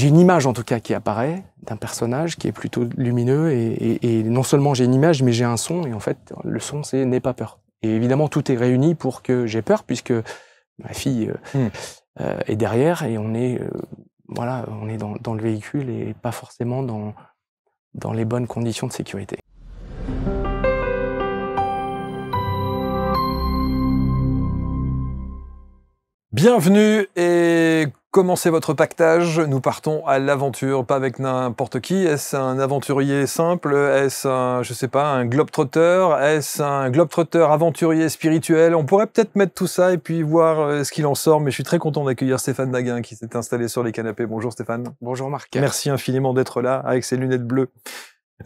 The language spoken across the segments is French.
j'ai une image en tout cas qui apparaît d'un personnage qui est plutôt lumineux et non seulement j'ai une image mais j'ai un son et en fait le son c'est n'aie pas peur. Et évidemment tout est réuni pour que j'ai peur puisque ma fille est derrière et on est voilà, on est dans le véhicule et pas forcément dans les bonnes conditions de sécurité. Bienvenue et commencez votre pactage. Nous partons à l'aventure, pas avec n'importe qui. Est-ce un aventurier simple? Est-ce un, je sais pas, un globetrotter? Est-ce un globetrotter aventurier spirituel? On pourrait peut-être mettre tout ça et puis voir ce qu'il en sort. Mais je suis très content d'accueillir Stéphane Daguin qui s'est installé sur les canapés. Bonjour Stéphane. Bonjour Marc. Merci infiniment d'être là avec ses lunettes bleues.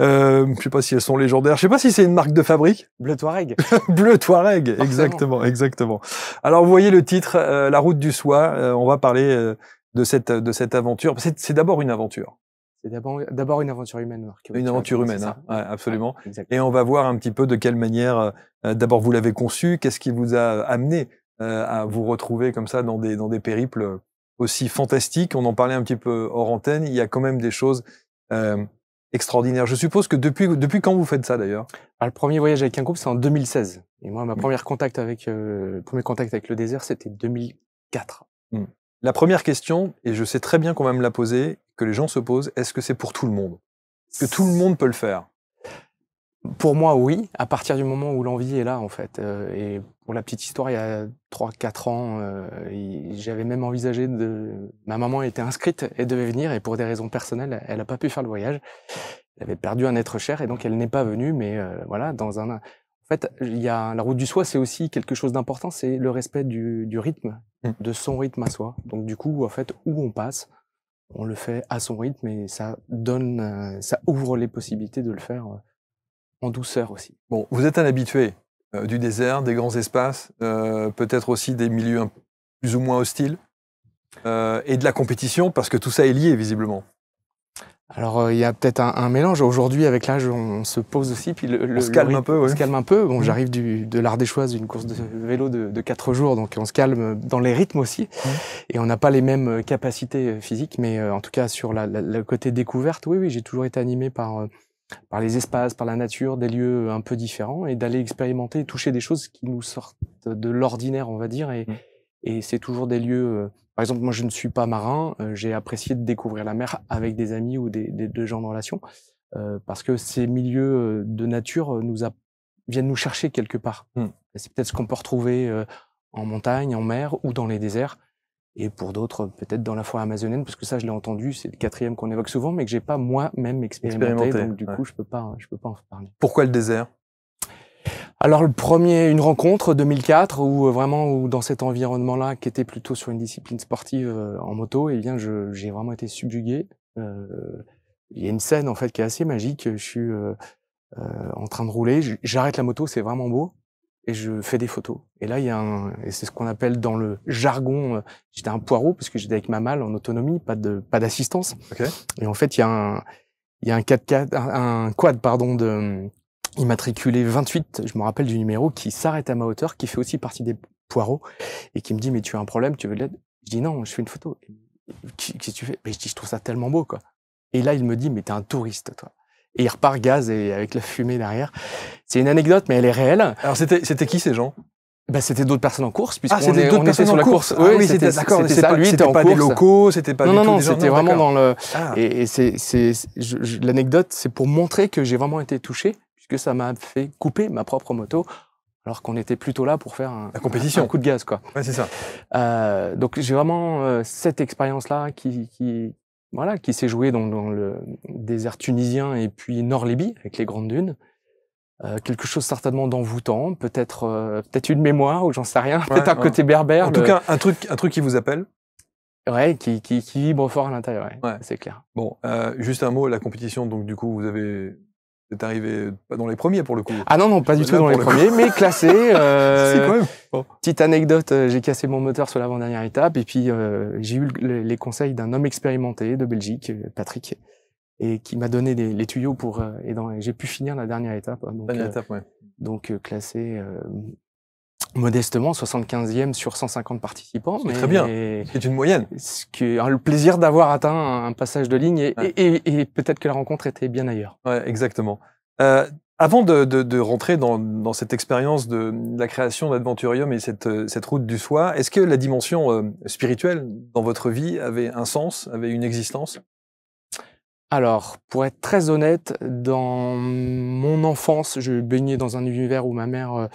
Je sais pas si elles sont légendaires. Je sais pas si c'est une marque de fabrique. Bleu Touareg. Bleu Touareg, Forcément. exactement, exactement. Alors vous voyez le titre, La route du soie. On va parler de cette aventure. C'est d'abord une aventure. C'est d'abord une aventure humaine, Marc. Une aventure humaine, hein. Ouais, absolument. Ouais, et on va voir un petit peu de quelle manière, d'abord vous l'avez conçu, qu'est-ce qui vous a amené à vous retrouver comme ça dans des périples aussi fantastiques. On en parlait un petit peu hors antenne. Il y a quand même des choses extraordinaire. Je suppose que depuis quand vous faites ça d'ailleurs? Le premier voyage avec un groupe, c'est en 2016. Et moi, ma premier contact avec le désert, c'était 2004. La première question, et je sais très bien qu'on va me la poser, que les gens se posent, est-ce que c'est pour tout le monde? Est-ce que tout le monde peut le faire? Pour moi, oui, à partir du moment où l'envie est là, en fait. Et pour la petite histoire, il y a 3-4 ans, j'avais même envisagé ma maman était inscrite et devait venir, et pour des raisons personnelles, elle n'a pas pu faire le voyage. Elle avait perdu un être cher, et donc elle n'est pas venue, mais voilà, en fait, il y a la route du soi, c'est aussi quelque chose d'important, c'est le respect du rythme, de son rythme à soi. Donc du coup, en fait, où on passe, on le fait à son rythme, et ça ouvre les possibilités de le faire en douceur aussi. Bon, vous êtes un habitué du désert, des grands espaces, peut-être aussi des milieux plus ou moins hostiles, et de la compétition, parce que tout ça est lié visiblement. Alors il y a peut-être un mélange. Aujourd'hui, avec l'âge, on se pose aussi, puis on se calme un peu. On se calme un peu. Bon, j'arrive de l'Ardéchoise, d'une course de vélo de 4 jours, donc on se calme dans les rythmes aussi. Et on n'a pas les mêmes capacités physiques, mais en tout cas sur le côté découverte, oui, j'ai toujours été animé par les espaces, par la nature, des lieux un peu différents, et d'aller expérimenter, toucher des choses qui nous sortent de l'ordinaire, on va dire, et c'est toujours des lieux... par exemple, moi, je ne suis pas marin, j'ai apprécié de découvrir la mer avec des amis ou des gens de relation, parce que ces milieux de nature viennent nous chercher quelque part. C'est peut-être ce qu'on peut retrouver en montagne, en mer ou dans les déserts. Et pour d'autres, peut-être dans la forêt amazonienne, parce que ça, je l'ai entendu, c'est le 4e qu'on évoque souvent, mais que j'ai pas moi-même expérimenté, donc du coup, je peux pas en parler. Pourquoi le désert? Alors, une rencontre 2004, où dans cet environnement-là, qui était plutôt sur une discipline sportive en moto, eh bien, j'ai vraiment été subjugué. Il y a une scène en fait qui est assez magique. Je suis en train de rouler, j'arrête la moto, c'est vraiment beau. Et je fais des photos. Et là, et c'est ce qu'on appelle dans le jargon, j'étais un poireau parce que j'étais avec ma malle en autonomie, pas d'assistance. Okay. Et en fait, il y a un quad, immatriculé 28, je me rappelle du numéro, qui s'arrête à ma hauteur, qui fait aussi partie des poireaux, et qui me dit, mais tu as un problème, tu veux de l'aide? Je dis non, je fais une photo. Qu'est-ce que tu fais? Mais je dis, je trouve ça tellement beau, quoi. Et là, il me dit, mais t'es un touriste, toi. Et il repart gaz et avec la fumée derrière. C'est une anecdote, mais elle est réelle. Alors c'était qui ces gens? C'était d'autres personnes en course, puisqu'on était sur la course. Oui, c'était d'accord. C'était pas des locaux, c'était pas du tout des gens. Non, c'était vraiment dans le... Et l'anecdote, c'est pour montrer que j'ai vraiment été touché, puisque ça m'a fait couper ma propre moto, alors qu'on était plutôt là pour faire la compétition. Un coup de gaz, quoi. Ouais, c'est ça. Donc j'ai vraiment cette expérience-là qui s'est jouée dans le désert tunisien et puis Nord-Libye, avec les grandes dunes. Quelque chose certainement d'envoûtant, peut-être une mémoire, ou j'en sais rien, peut-être un côté berbère. En tout cas, un truc qui vous appelle. Ouais, qui vibre fort à l'intérieur, ouais. C'est clair. Bon, juste un mot, la compétition, donc du coup, vous êtes arrivé pas dans les premiers pour le coup. Ah non, pas du tout dans les premiers, mais classé. Si, quand même. Bon. Petite anecdote, j'ai cassé mon moteur sur l'avant-dernière étape, et puis j'ai eu les conseils d'un homme expérimenté de Belgique, Patrick, et qui m'a donné les tuyaux et j'ai pu finir la dernière étape. Donc, dernière étape, ouais. Donc classé modestement 75e sur 150 participants. C'est très bien, c'est une moyenne. Ce qui est le plaisir d'avoir atteint un passage de ligne et peut-être que la rencontre était bien ailleurs. Ouais, exactement. Avant de rentrer dans cette expérience de la création d'Adventurium et cette route du soi, est-ce que la dimension spirituelle dans votre vie avait un sens, avait une existence? Alors, pour être très honnête, dans mon enfance, je baignais dans un univers où ma mère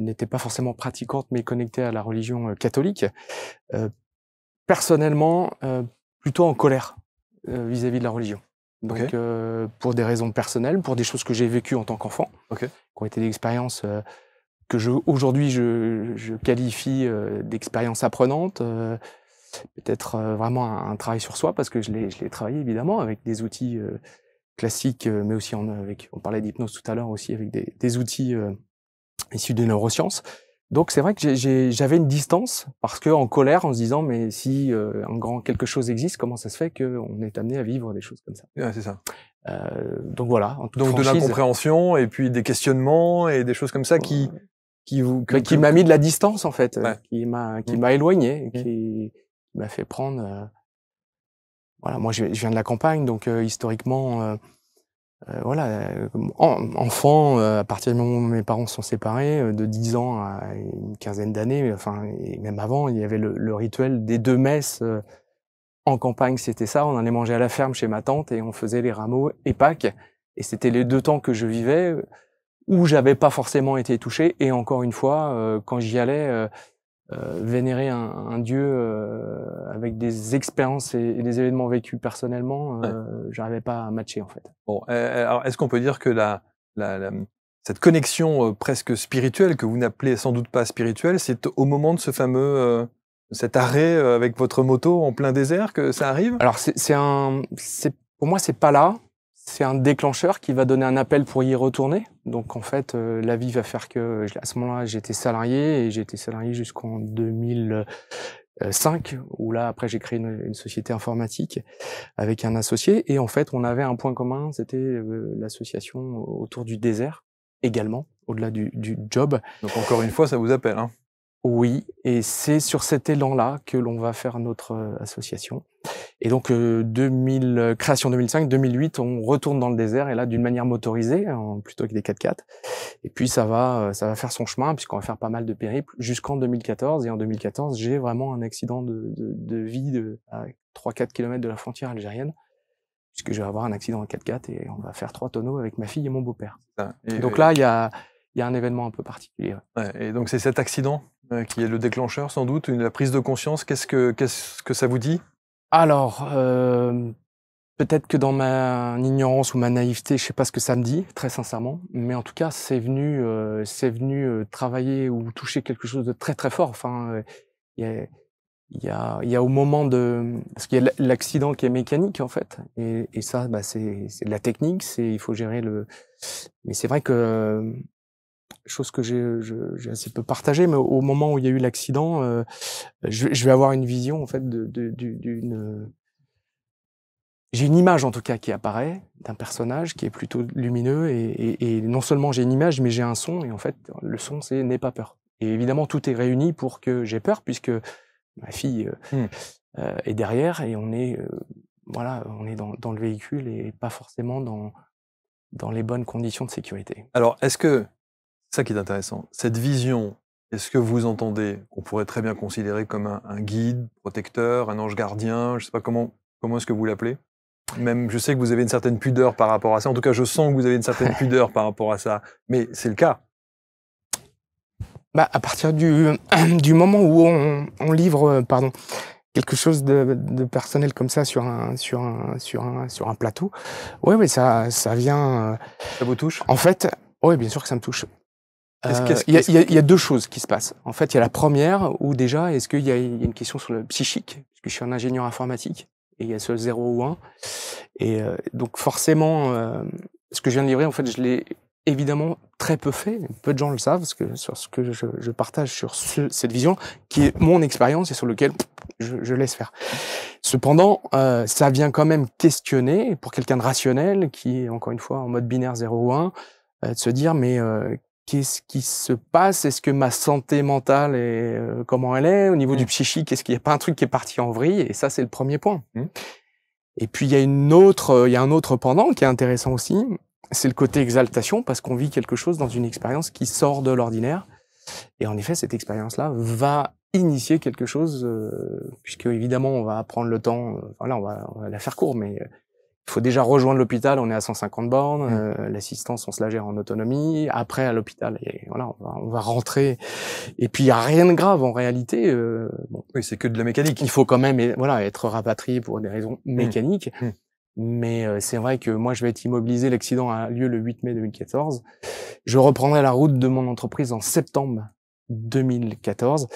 n'était pas forcément pratiquante, mais connectée à la religion catholique. Personnellement, plutôt en colère vis-à-vis de la religion. Donc, pour des raisons personnelles, pour des choses que j'ai vécues en tant qu'enfant, qui ont été des expériences que aujourd'hui je qualifie d'expériences apprenantes, peut-être vraiment un travail sur soi, parce que je l'ai travaillé évidemment avec des outils classiques, mais aussi on parlait d'hypnose tout à l'heure aussi, avec des outils issus des neurosciences. Donc c'est vrai que j'avais une distance, parce que en colère, en se disant mais si un grand quelque chose existe, comment ça se fait qu'on est amené à vivre des choses comme ça? Ouais, c'est ça. Donc voilà. Donc de l'incompréhension et puis des questionnements et des choses comme ça qui m'a mis de la distance en fait, qui m'a éloigné, Mmh. qui m'a fait prendre. Voilà, moi je viens de la campagne, donc historiquement. Voilà, enfant, à partir du moment où mes parents sont séparés, de 10 ans à une quinzaine d'années, enfin, et même avant, il y avait le rituel des 2 messes, en campagne, c'était ça. On allait manger à la ferme chez ma tante et on faisait les rameaux et Pâques. Et c'était les 2 temps que je vivais, où j'avais pas forcément été touché. Et encore une fois, quand j'y allais, vénérer un dieu avec des expériences et des événements vécus personnellement, j'arrivais pas à matcher en fait. Bon, alors est-ce qu'on peut dire que cette connexion presque spirituelle, que vous n'appelez sans doute pas spirituelle, c'est au moment de ce fameux cet arrêt avec votre moto en plein désert que ça arrive? Alors pour moi c'est pas là. C'est un déclencheur qui va donner un appel pour y retourner. Donc en fait, la vie va faire que à ce moment-là, j'étais salarié et j'ai été salarié jusqu'en 2005, où là après j'ai créé une société informatique avec un associé et en fait on avait un point commun, c'était l'association autour du désert également, au-delà du job. Donc encore une fois, ça vous appelle, hein? Oui, et c'est sur cet élan-là que l'on va faire notre association. Et donc, création 2005, 2008, on retourne dans le désert, et là, d'une manière motorisée, plutôt que des 4x4. Et puis, ça va faire son chemin, puisqu'on va faire pas mal de périples, jusqu'en 2014. Et en 2014, j'ai vraiment un accident de vie à 3-4 km de la frontière algérienne, puisque je vais avoir un accident en 4x4 et on va faire 3 tonneaux avec ma fille et mon beau-père. Donc là, il y a un événement un peu particulier. Ouais, et donc, c'est cet accident qui est le déclencheur, sans doute, la prise de conscience. Qu'est-ce que ça vous dit? Alors, peut-être que dans ma ignorance ou ma naïveté, je sais pas ce que ça me dit, très sincèrement, mais en tout cas, c'est venu travailler ou toucher quelque chose de très très fort. Enfin, il y a au moment parce qu'il y a l'accident qui est mécanique en fait, et ça, c'est de la technique, il faut gérer mais c'est vrai que chose que j'ai assez peu partagée, mais au moment où il y a eu l'accident, je vais avoir une vision en fait j'ai une image en tout cas qui apparaît d'un personnage qui est plutôt lumineux et non seulement j'ai une image, mais j'ai un son, et en fait le son c'est n'aie pas peur. Et évidemment tout est réuni pour que j'ai peur, puisque ma fille est derrière et on est dans le véhicule et pas forcément dans les bonnes conditions de sécurité. Alors, est-ce que ça qui est intéressant, cette vision, est-ce que vous entendez, qu'on pourrait très bien considérer comme un guide, protecteur, un ange gardien, je sais pas comment est-ce que vous l'appelez? Même, je sais que vous avez une certaine pudeur par rapport à ça. En tout cas, je sens que vous avez une certaine pudeur par rapport à ça. Mais c'est le cas. À partir du moment où on livre, quelque chose de personnel comme ça sur un plateau, ouais, ça vient. Ça vous touche? En fait, ouais, bien sûr que ça me touche. Il y a 2 choses qui se passent. En fait, il y a la première où déjà, est-ce qu'il y a une question sur le psychique, parce que je suis un ingénieur informatique et il y a ce 0 ou 1. Et donc forcément, ce que je viens de livrer, en fait, je l'ai évidemment très peu fait. Peu de gens le savent, parce que sur ce que je partage sur cette vision, qui est mon expérience et sur lequel je laisse faire. Cependant, ça vient quand même questionner, pour quelqu'un de rationnel, qui est encore une fois en mode binaire 0 ou 1, de se dire, mais qu'est-ce qui se passe? Est-ce que ma santé mentale est comment elle est? Au niveau du psychique, est-ce qu'il n'y a pas un truc qui est parti en vrille? Et ça, c'est le premier point. Et puis il y a un autre pendant qui est intéressant aussi, c'est le côté exaltation, parce qu'on vit quelque chose dans une expérience qui sort de l'ordinaire. Et en effet, cette expérience-là va initier quelque chose, puisque évidemment on va prendre le temps, voilà, on va la faire court, mais il faut déjà rejoindre l'hôpital, on est à 150 bornes, l'assistance on se la gère en autonomie, après à l'hôpital, et voilà, on va rentrer, et puis il y a rien de grave en réalité. Bon, oui, c'est que de la mécanique. il faut quand même voilà, être rapatrié pour des raisons mécaniques, mais c'est vrai que moi je vais être immobilisé, l'accident a lieu le 8 mai 2014, je reprendrai la route de mon entreprise en septembre 2014.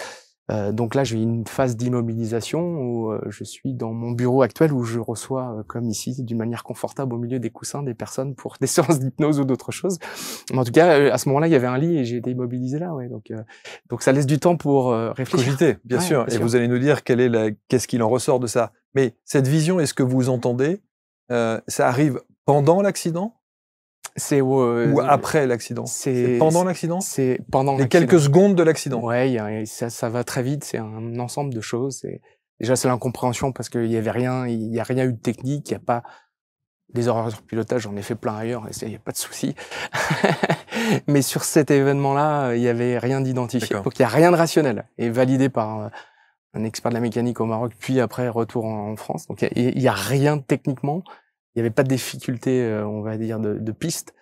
Donc là, j'ai une phase d'immobilisation où je suis dans mon bureau actuel où je reçois, comme ici, d'une manière confortable au milieu des coussins, des personnes pour des séances d'hypnose ou d'autres choses. Mais en tout cas, à ce moment-là, il y avait un lit et j'ai été immobilisé là. Ouais. Donc ça laisse du temps pour réfléchir. Cogiter, bien sûr. Et vous allez nous dire qu'est-ce qu'il en ressort de ça. Mais cette vision, est-ce que vous entendez, ça arrive pendant l'accident? Ou après l'accident? C'est pendant l'accident? C'est pendant les quelques secondes de l'accident. Ouais, ça va très vite, c'est un ensemble de choses. Déjà, c'est l'incompréhension parce qu'il y avait rien, il y a rien eu de technique, il y a pas des erreurs de pilotage, j'en ai fait plein ailleurs et il y a pas de souci. Mais sur cet événement-là, il y avait rien d'identifié. Donc il y a rien de rationnel et validé par un expert de la mécanique au Maroc, puis après retour en France. Donc il y a rien techniquement. Il n'y avait pas de difficulté, on va dire, de piste.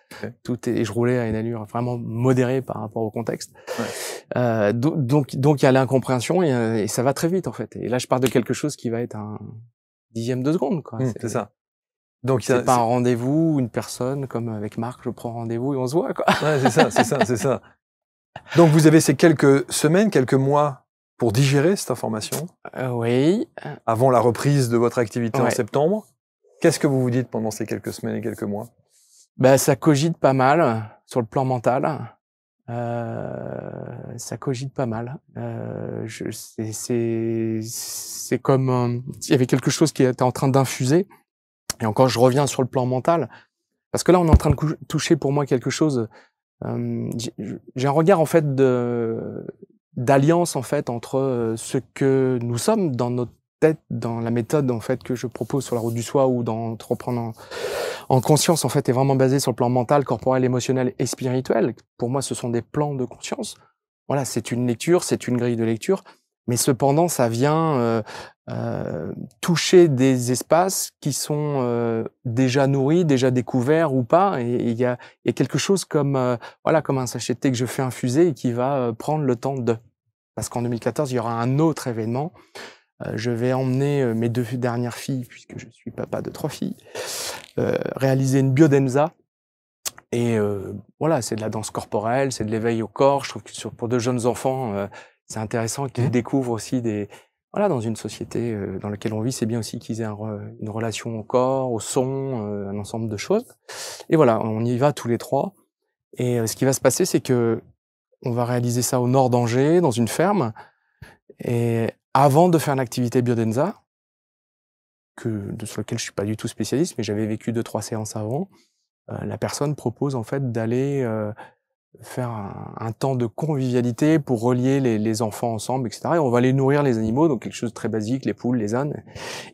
Et je roulais à une allure vraiment modérée par rapport au contexte. Donc il y a l'incompréhension et ça va très vite en fait. Et là, je pars de quelque chose qui va être un dixième de seconde, quoi. C'est ça. Donc c'est pas un rendez-vous, une personne comme avec Marc, je prends rendez-vous et on se voit, quoi. Ouais, c'est ça. Donc vous avez ces quelques semaines, quelques mois pour digérer cette information. Oui. Avant la reprise de votre activité en septembre. Qu'est-ce que vous vous dites pendant ces quelques semaines et quelques mois? Ça cogite pas mal sur le plan mental. Ça cogite pas mal. C'est comme il y avait quelque chose qui était en train d'infuser. Et encore, je reviens sur le plan mental, parce que là, on est en train de toucher pour moi quelque chose. J'ai un regard en fait d'alliance en fait entre ce que nous sommes dans notre tête, dans la méthode en fait que je propose sur la route du soi ou d'entreprendre en conscience en fait est vraiment basée sur le plan mental, corporel, émotionnel et spirituel. Pour moi, ce sont des plans de conscience. Voilà, c'est une lecture, c'est une grille de lecture, mais cependant, ça vient toucher des espaces qui sont déjà nourris, déjà découverts ou pas. Et il y a quelque chose comme comme un sachet de thé que je fais infuser et qui va prendre le temps de. Parce qu'en 2014, il y aura un autre événement. Je vais emmener mes 2 dernières filles, puisque je suis papa de 3 filles, réaliser une biodenza. Et voilà, c'est de la danse corporelle, c'est de l'éveil au corps. Je trouve que pour de jeunes enfants, c'est intéressant qu'ils découvrent aussi dans une société dans laquelle on vit, c'est bien aussi qu'ils aient une relation au corps, au son, un ensemble de choses. Et voilà, on y va tous les 3. Et ce qui va se passer, c'est que on va réaliser ça au nord d'Angers, dans une ferme. Et avant de faire l'activité biodenza, sur laquelle je suis pas du tout spécialiste, mais j'avais vécu 2-3 séances avant, la personne propose en fait d'aller faire un temps de convivialité pour relier les enfants ensemble, etc. Et on va aller nourrir les animaux, donc quelque chose de très basique, les poules, les ânes.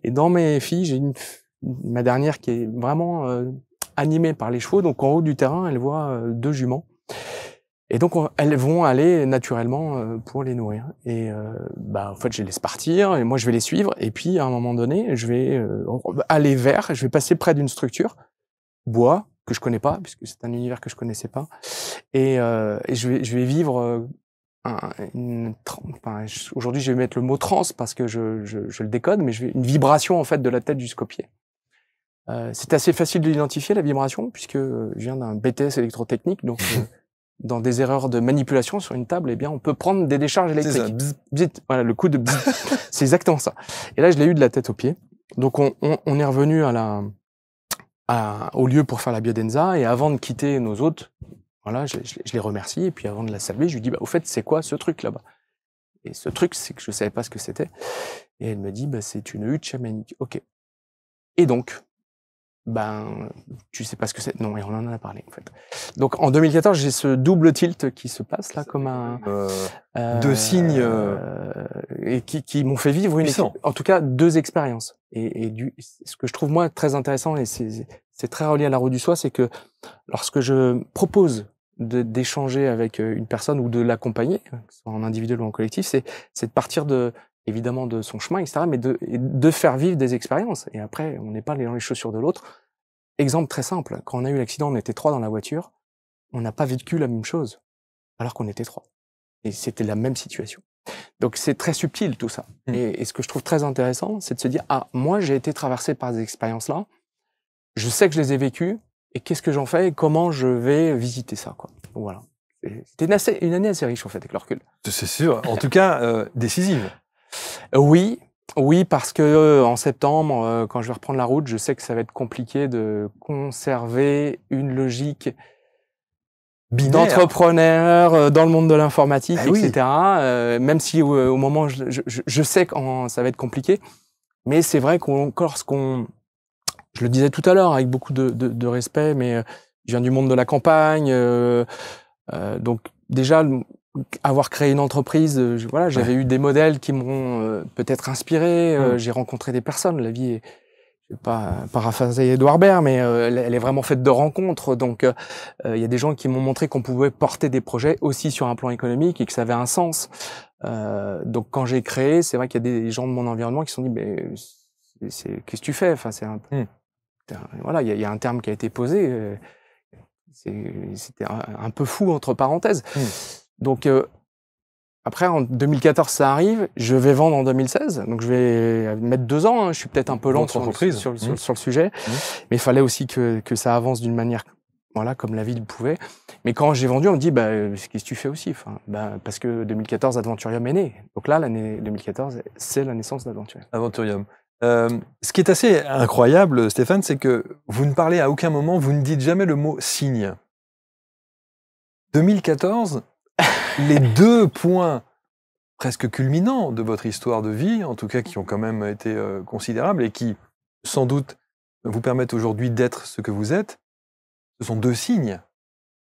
Et dans mes filles, j'ai ma dernière qui est vraiment animée par les chevaux, donc en haut du terrain, elle voit 2 juments. Et donc elles vont aller naturellement pour les nourrir. Et en fait, je les laisse partir et moi je vais les suivre. Et puis à un moment donné, je vais je vais passer près d'une structure bois que je connais pas, puisque c'est un univers que je connaissais pas. Et je vais vivre aujourd'hui je vais mettre le mot trans parce que je le décode, mais une vibration en fait de la tête jusqu'aux pieds. C'est assez facile de l'identifier, la vibration, puisque je viens d'un BTS électrotechnique, donc dans des erreurs de manipulation sur une table, on peut prendre des décharges électriques. C'est ça. Bzz, voilà, le coup de bzz. C'est exactement ça. Et là, je l'ai eu de la tête aux pieds. Donc, on est revenu au lieu pour faire la biodenza, et avant de quitter nos hôtes, voilà, je les remercie, et puis avant de la saluer, je lui dis, au fait, c'est quoi ce truc là-bas? Et ce truc, c'est que je savais pas ce que c'était. Et elle me dit, c'est une hutte chamanique. Ok. Et donc, ben, tu sais pas ce que c'est. Non, et on en a parlé, en fait. Donc, en 2014, j'ai ce double tilt qui se passe, là, comme un... deux signes... et qui m'ont fait vivre en tout cas, 2 expériences. Ce que je trouve, moi, très intéressant, et c'est très relié à la roue du soie, c'est que lorsque je propose d'échanger avec une personne ou de l'accompagner, que ce soit en individuel ou en collectif, c'est de partir évidemment de son chemin, etc., mais de faire vivre des expériences. Et après, on n'est pas dans les chaussures de l'autre. Exemple très simple, quand on a eu l'accident, on était 3 dans la voiture, on n'a pas vécu la même chose, alors qu'on était 3. Et c'était la même situation. Donc c'est très subtil tout ça. Et ce que je trouve très intéressant, c'est de se dire, ah, moi j'ai été traversé par ces expériences-là, je sais que je les ai vécues, et qu'est-ce que j'en fais et comment je vais visiter ça, quoi. Donc voilà. C'était une année assez riche, en fait, avec le recul. C'est sûr. En tout cas, décisive. Oui, parce que en septembre, quand je vais reprendre la route, je sais que ça va être compliqué de conserver une logique d'entrepreneur dans le monde de l'informatique, etc. Même si au moment, je sais que ça va être compliqué, mais c'est vrai je le disais tout à l'heure avec beaucoup de respect, mais je viens du monde de la campagne, donc déjà avoir créé une entreprise, j'avais eu des modèles qui m'ont peut-être inspiré. J'ai rencontré des personnes. La vie est, je vais pas paraphraser Edouard Baird, mais elle est vraiment faite de rencontres. Donc, il y a des gens qui m'ont montré qu'on pouvait porter des projets aussi sur un plan économique et que ça avait un sens. Donc, quand j'ai créé, c'est vrai qu'il y a des gens de mon environnement qui se sont dit, mais qu'est-ce que tu fais? Enfin, c'est un voilà, il y a un terme qui a été posé. C'était un peu fou entre parenthèses. Donc, après, en 2014, ça arrive. Je vais vendre en 2016. Donc, je vais mettre 2 ans. Hein. Je suis peut-être un peu lent sur le sujet. Mais il fallait aussi que ça avance d'une manière, voilà, comme la vie le pouvait. Mais quand j'ai vendu, on me dit, bah, qu'est-ce que tu fais aussi? Enfin, bah, parce que 2014, Adventurium est né. Donc là, l'année 2014, c'est la naissance d'Adventurium. Adventurium. Ce qui est assez incroyable, Stéphane, c'est que vous ne parlez à aucun moment, vous ne dites jamais le mot signe. 2014, les 2 points presque culminants de votre histoire de vie, en tout cas qui ont quand même été considérables et qui, sans doute, vous permettent aujourd'hui d'être ce que vous êtes, ce sont 2 signes.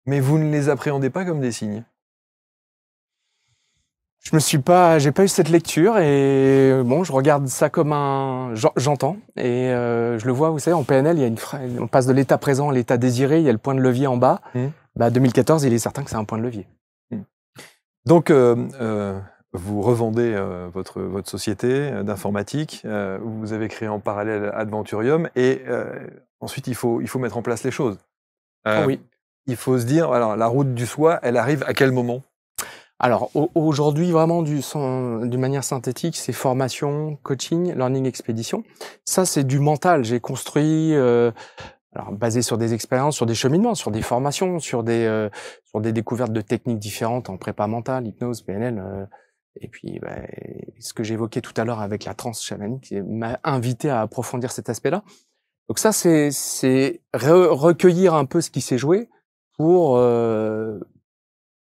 Mais vous ne les appréhendez pas comme des signes. J'ai pas eu cette lecture et bon, je regarde ça comme j'entends et je le vois, vous savez, en PNL, il y a on passe de l'état présent à l'état désiré, il y a le point de levier en bas. 2014, il est certain que c'est un point de levier. Donc, vous revendez votre société d'informatique, vous avez créé en parallèle Adventurium et ensuite il faut mettre en place les choses. Oui. Il faut se dire, alors la route du soie, elle arrive à quel moment? Alors aujourd'hui, vraiment d'une manière synthétique, c'est formation, coaching, learning expédition. Ça, c'est du mental. J'ai construit, alors basé sur des expériences, sur des cheminements, sur des formations, sur des découvertes de techniques différentes en prépa mentale, hypnose, PNL. Et puis, ce que j'évoquais tout à l'heure avec la transe chamanique, m'a invité à approfondir cet aspect-là. Donc ça, c'est recueillir un peu ce qui s'est joué pour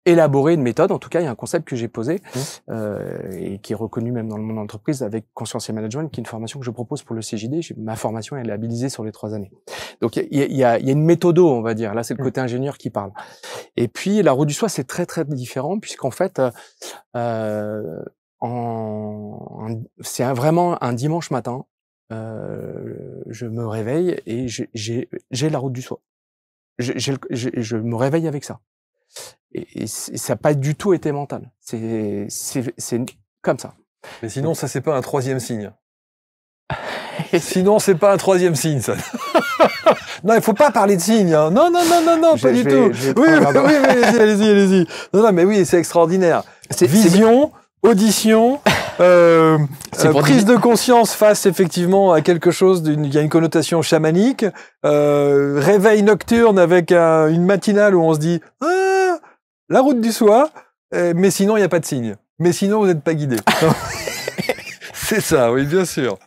élaborer une méthode. En tout cas, il y a un concept que j'ai posé et qui est reconnu même dans le monde de l'entreprise avec Conscience et Management, qui est une formation que je propose pour le CJD. Ma formation est labellisée sur les 3 années. Donc, il y a une méthodo, on va dire. Là, c'est le côté ingénieur qui parle. Et puis, la roue du soie, c'est très, très différent puisqu'en fait, c'est vraiment un dimanche matin. Je me réveille et j'ai la route du soie. Je me réveille avec ça. Et ça n'a pas du tout été mental. C'est comme ça. Mais sinon, ça, c'est pas un 3e signe. Sinon, c'est pas un 3e signe, ça. Non, il faut pas parler de signes. Hein. Non, pas du tout. Oui, allez-y. Non, mais oui, c'est extraordinaire. Vision, audition, prise de conscience face effectivement à quelque chose, il y a une connotation chamanique, réveil nocturne avec une matinale où on se dit la route du soie, mais sinon il n'y a pas de signe. Mais sinon vous n'êtes pas guidé. C'est ça, oui, bien sûr.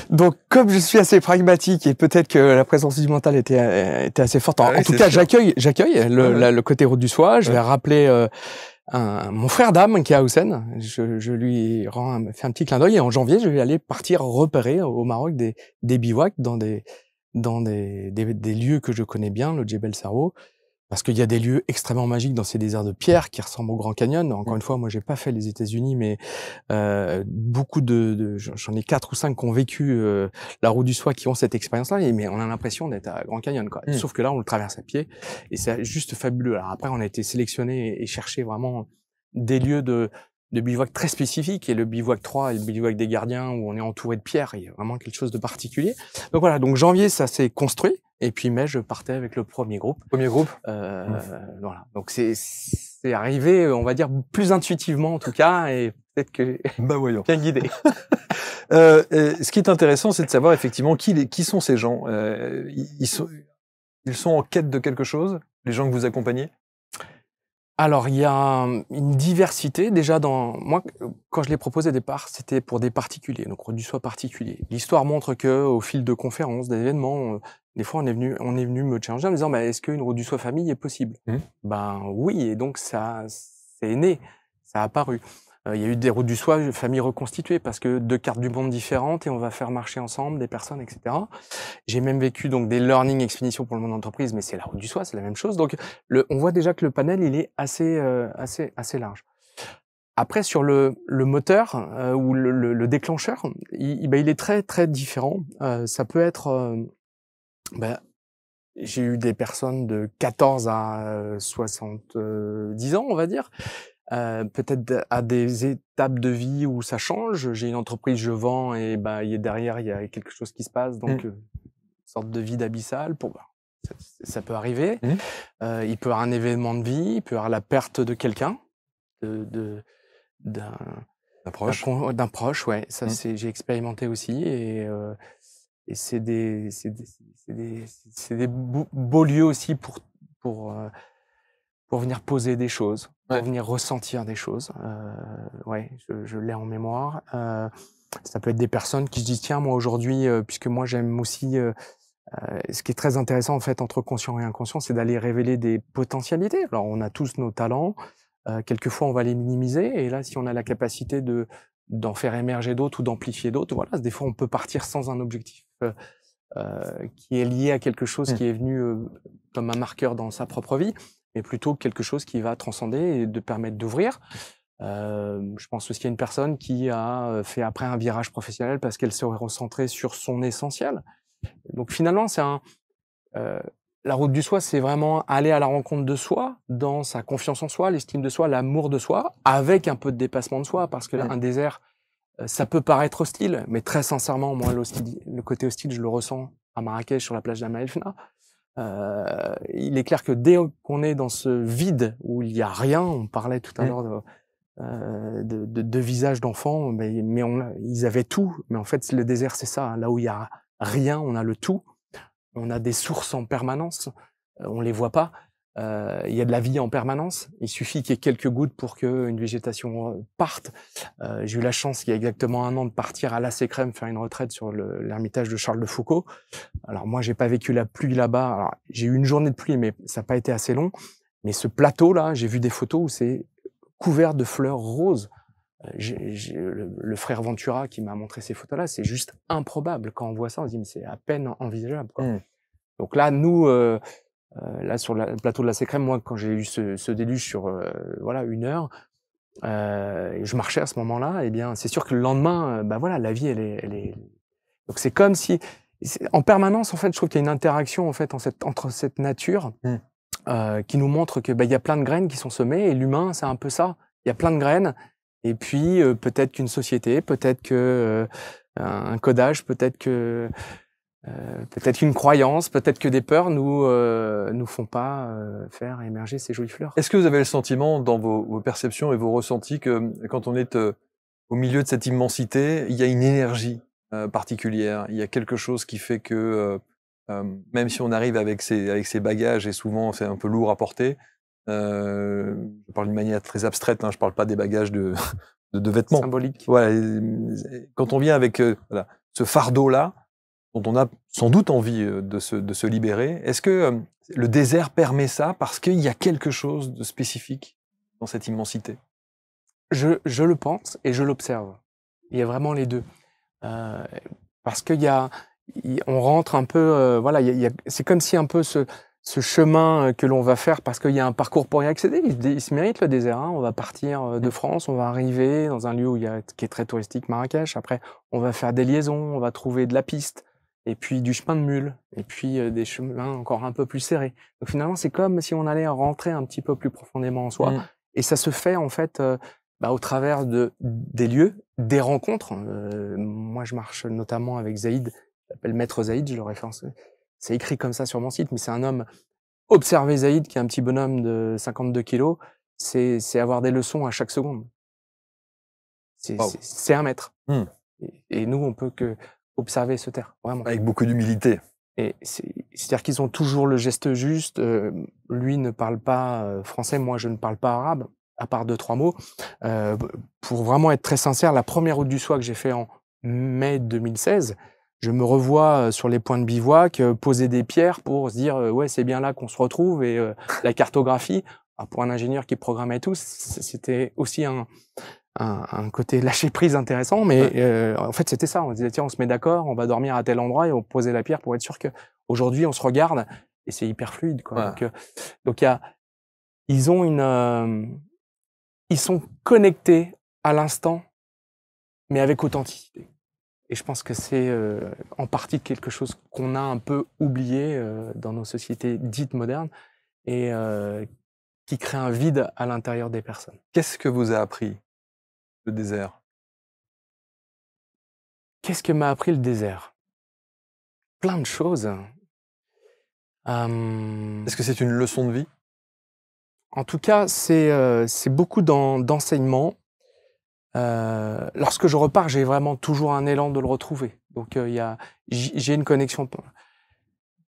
Donc, comme je suis assez pragmatique et peut-être que la présence du mental était assez forte. En tout cas, j'accueille le côté route du soie. Je vais rappeler mon frère d'âme qui est à Hausen. Je lui fait un petit clin d'œil et en janvier, je vais aller partir repérer au Maroc des bivouacs dans des dans des lieux que je connais bien, le Djebel Sarwo, parce qu'il y a des lieux extrêmement magiques dans ces déserts de pierre qui ressemblent au Grand Canyon. Encore une fois, moi, j'ai pas fait les États-Unis, mais beaucoup j'en ai 4 ou 5 qui ont vécu la route du soie, qui ont cette expérience-là. Mais on a l'impression d'être à Grand Canyon, quoi. Sauf que là, on le traverse à pied, et c'est juste fabuleux. Alors après, on a été sélectionné et cherché vraiment des lieux de bivouac très spécifiques, et le bivouac 3 et le bivouac des gardiens, où on est entouré de pierres. Il y a vraiment quelque chose de particulier. Donc voilà. Donc janvier, ça s'est construit. Et puis mai, je partais avec le premier groupe. Voilà. Donc c'est arrivé, on va dire, plus intuitivement en tout cas, et peut-être que voyons. Bien guidé. Ce qui est intéressant, c'est de savoir effectivement qui sont ces gens. Ils sont en quête de quelque chose, les gens que vous accompagnez? Alors, il y a une diversité. Déjà, moi, quand je l'ai proposé au départ, c'était pour des particuliers, donc route du soie particulier. L'histoire montre que, au fil de conférences, d'événements, des fois, on est venu me challenger en me disant, bah, est-ce qu'une route du soie famille est possible? Ben oui, et donc c'est né, ça a apparu. Il y a eu des routes du soie famille reconstituées, parce que 2 cartes du monde différentes, et on va faire marcher ensemble des personnes, etc. J'ai même vécu donc des learning expéditions pour le monde d'entreprise, mais c'est la route du soie, c'est la même chose. Donc on voit déjà que le panel, il est assez large. Après, sur le moteur ou le déclencheur, il est très très différent. Ça peut être, j'ai eu des personnes de 14 à 70 ans, on va dire. Peut-être à des étapes de vie où ça change. J'ai une entreprise, je vends, et derrière, il y a quelque chose qui se passe, donc une sorte de vide abyssal. Ça peut arriver. Il peut y avoir un événement de vie, il peut y avoir la perte de quelqu'un, d'un proche, ouais. Ça, j'ai expérimenté aussi, et c'est des beaux lieux aussi pour venir poser des choses, pour venir ressentir des choses. Ouais, je l'ai en mémoire. Ça peut être des personnes qui se disent, tiens, moi aujourd'hui, puisque moi j'aime aussi, ce qui est très intéressant en fait entre conscient et inconscient, c'est d'aller révéler des potentialités. Alors on a tous nos talents, quelquefois on va les minimiser, et là si on a la capacité d'en faire émerger d'autres ou d'amplifier d'autres, voilà, des fois on peut partir sans un objectif qui est lié à quelque chose qui est venu comme un marqueur dans sa propre vie, mais plutôt quelque chose qui va transcender et de permettre d'ouvrir. Je pense aussi à une personne qui a fait après un virage professionnel parce qu'elle s'est recentrée sur son essentiel. Donc finalement, la route du soi, c'est vraiment aller à la rencontre de soi, dans sa confiance en soi, l'estime de soi, l'amour de soi, avec un peu de dépassement de soi, parce que là, un désert, ça peut paraître hostile, mais très sincèrement, moi, le côté hostile, je le ressens à Marrakech, sur la plage d'Ama El Fna. Il est clair que dès qu'on est dans ce vide où il n'y a rien, on parlait tout à l'heure de visages d'enfants, mais ils avaient tout. Mais en fait, le désert, c'est ça. Là où il y a rien, on a le tout. On a des sources en permanence. On les voit pas. Il y a de la vie en permanence. Il suffit qu'il y ait quelques gouttes pour qu'une végétation parte. J'ai eu la chance, il y a exactement 1 an, de partir à Las Écrèmes faire une retraite sur l'ermitage de Charles de Foucault. Alors moi, j'ai pas vécu la pluie là-bas. Alors, j'ai eu une journée de pluie, mais ça n'a pas été assez long. Mais ce plateau-là, j'ai vu des photos où c'est couvert de fleurs roses. Le frère Ventura qui m'a montré ces photos-là, c'est juste improbable. Quand on voit ça, on se dit mais c'est à peine envisageable, quoi. Donc là, nous, là sur le plateau de la Sécrème, moi, quand j'ai eu ce déluge sur 1 heure, je marchais à ce moment-là, et bien c'est sûr que le lendemain, voilà, la vie, elle est. Donc c'est comme si en permanence, en fait, je trouve qu'il y a une interaction en fait entre cette nature qui nous montre que il y a plein de graines qui sont semées, et l'humain, c'est un peu ça. Il y a plein de graines. Et puis peut-être qu'une société, peut-être que un codage, peut-être qu'une croyance, peut-être que des peurs nous font pas faire émerger ces jolies fleurs. Est-ce que vous avez le sentiment, dans vos perceptions et vos ressentis, que quand on est au milieu de cette immensité, il y a une énergie particulière, il y a quelque chose qui fait que même si on arrive avec ses bagages, et souvent c'est un peu lourd à porter, je parle d'une manière très abstraite, hein, je parle pas des bagages de vêtements. Symbolique. Voilà, quand on vient avec ce fardeau-là, dont on a sans doute envie de se libérer, est-ce que le désert permet ça parce qu'il y a quelque chose de spécifique dans cette immensité? Je le pense et je l'observe. Il y a vraiment les deux. Parce qu'il y a on rentre un peu, voilà, c'est comme si un peu ce chemin que l'on va faire parce qu'il y a un parcours pour y accéder, il se mérite le désert. Hein. On va partir de France, on va arriver dans un lieu qui est très touristique, Marrakech. Après, on va faire des liaisons, on va trouver de la piste, et puis du chemin de mule, et puis des chemins encore un peu plus serrés. Donc finalement, c'est comme si on allait rentrer un petit peu plus profondément en soi. Et ça se fait en fait au travers des lieux, des rencontres. Moi, je marche notamment avec Zaïd, je l'appelle Maître Zaïd, je le référence. C'est écrit comme ça sur mon site, mais c'est un homme. Observer Zaïd, qui est un petit bonhomme de 52 kilos, c'est avoir des leçons à chaque seconde. C'est un maître. Et nous, on peut que observer se taire, vraiment. Avec beaucoup d'humilité. Et c'est-à-dire qu'ils ont toujours le geste juste. Lui ne parle pas français, moi je ne parle pas arabe, à part 2-3 mots. Pour vraiment être très sincère, la première route du soie que j'ai fait en mai 2016, je me revois sur les points de bivouac, poser des pierres pour se dire ouais, c'est bien là qu'on se retrouve, et la cartographie, pour un ingénieur qui programmait tout, c'était aussi un côté lâcher prise intéressant, mais en fait c'était ça. On se disait tiens, on se met d'accord, on va dormir à tel endroit et on posait la pierre pour être sûr que aujourd'hui on se regarde et c'est hyper fluide, quoi. Donc ils sont connectés à l'instant, mais avec authenticité. Et je pense que c'est en partie quelque chose qu'on a un peu oublié dans nos sociétés dites modernes et qui crée un vide à l'intérieur des personnes. Qu'est-ce que vous a appris le désert? Qu'est-ce que m'a appris le désert? Plein de choses. Est-ce que c'est une leçon de vie? En tout cas, c'est beaucoup d'enseignement. Lorsque je repars, j'ai vraiment toujours un élan de le retrouver. Donc j'ai une connexion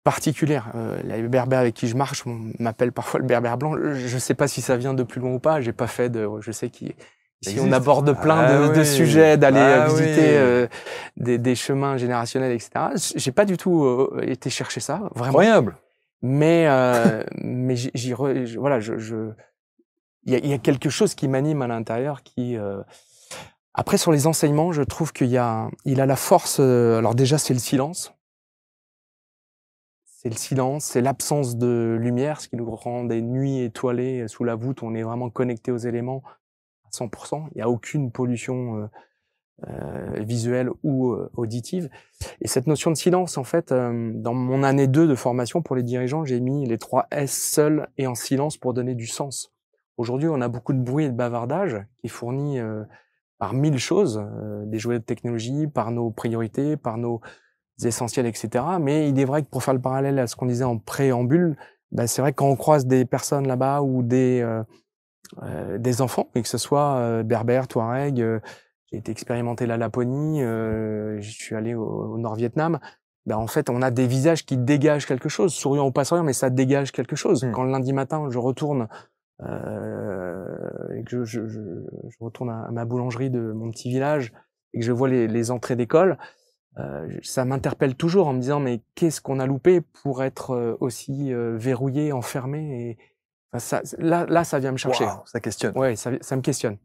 particulière. Les berbères avec qui je marche m'appellent parfois le berbère blanc. Je ne sais pas si ça vient de plus loin ou pas. J'ai pas fait je sais qu'ici on aborde plein de sujets, d'aller visiter des chemins générationnels, etc. J'ai pas du tout été chercher ça, vraiment. Incroyable. Mais voilà, il y a quelque chose qui m'anime à l'intérieur qui. Après, sur les enseignements, je trouve il a la force. Alors déjà, c'est le silence. C'est le silence, c'est l'absence de lumière, ce qui nous rend des nuits étoilées sous la voûte. On est vraiment connecté aux éléments à 100%. Il n'y a aucune pollution visuelle ou auditive. Et cette notion de silence, en fait, dans mon année 2 de formation pour les dirigeants, j'ai mis les 3 S, seul et en silence, pour donner du sens. Aujourd'hui, on a beaucoup de bruit et de bavardage qui est fourni par 1000 choses, des jouets de technologie, par nos priorités, par nos essentiels, etc. Mais il est vrai que pour faire le parallèle à ce qu'on disait en préambule, c'est vrai que quand on croise des personnes là-bas ou des enfants, et que ce soit berbères, touareg, j'ai été expérimenter la Laponie, je suis allé au Nord-Vietnam, en fait, on a des visages qui dégagent quelque chose, souriant ou pas souriant, mais ça dégage quelque chose. Quand le lundi matin, je retourne et que je retourne à ma boulangerie de mon petit village et que je vois les entrées d'école, ça m'interpelle toujours en me disant mais qu'est-ce qu'on a loupé pour être aussi verrouillé, enfermé, et ça vient me chercher. Wow, ça questionne. Ouais, ça me questionne,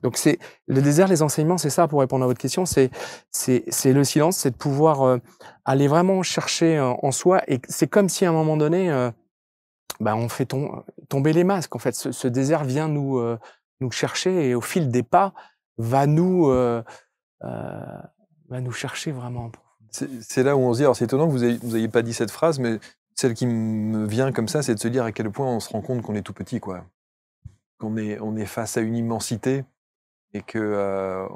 Donc c'est le désert, les enseignements, c'est ça, pour répondre à votre question, c'est le silence, c'est de pouvoir aller vraiment chercher en soi, et c'est comme si à un moment donné on fait tomber les masques. En fait, ce désert vient nous chercher, et au fil des pas va nous chercher vraiment. C'est là où on se dit, alors c'est étonnant que vous ayez pas dit cette phrase, mais celle qui me vient comme ça, c'est de se dire à quel point on se rend compte qu'on est tout petit, quoi. Qu'on est face à une immensité, et que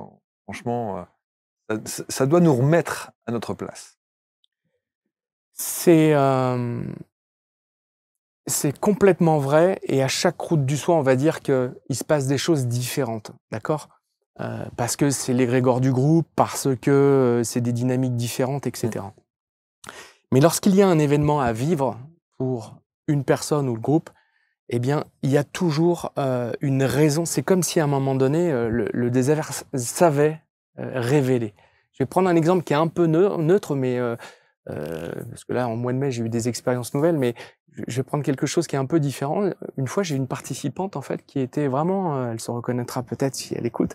franchement, ça doit nous remettre à notre place. C'est complètement vrai, et à chaque route du soir, on va dire qu'il se passe des choses différentes, d'accord ? Parce que c'est l'égrégore du groupe, parce que c'est des dynamiques différentes, etc. Mais lorsqu'il y a un événement à vivre pour une personne ou le groupe, eh bien, il y a toujours une raison. C'est comme si à un moment donné, le désert savait révéler. Je vais prendre un exemple qui est un peu neutre, mais parce que là, en mois de mai, j'ai eu des expériences nouvelles, mais je vais prendre quelque chose qui est un peu différent. Une fois, j'ai une participante, en fait, qui était vraiment, elle se reconnaîtra peut-être si elle écoute,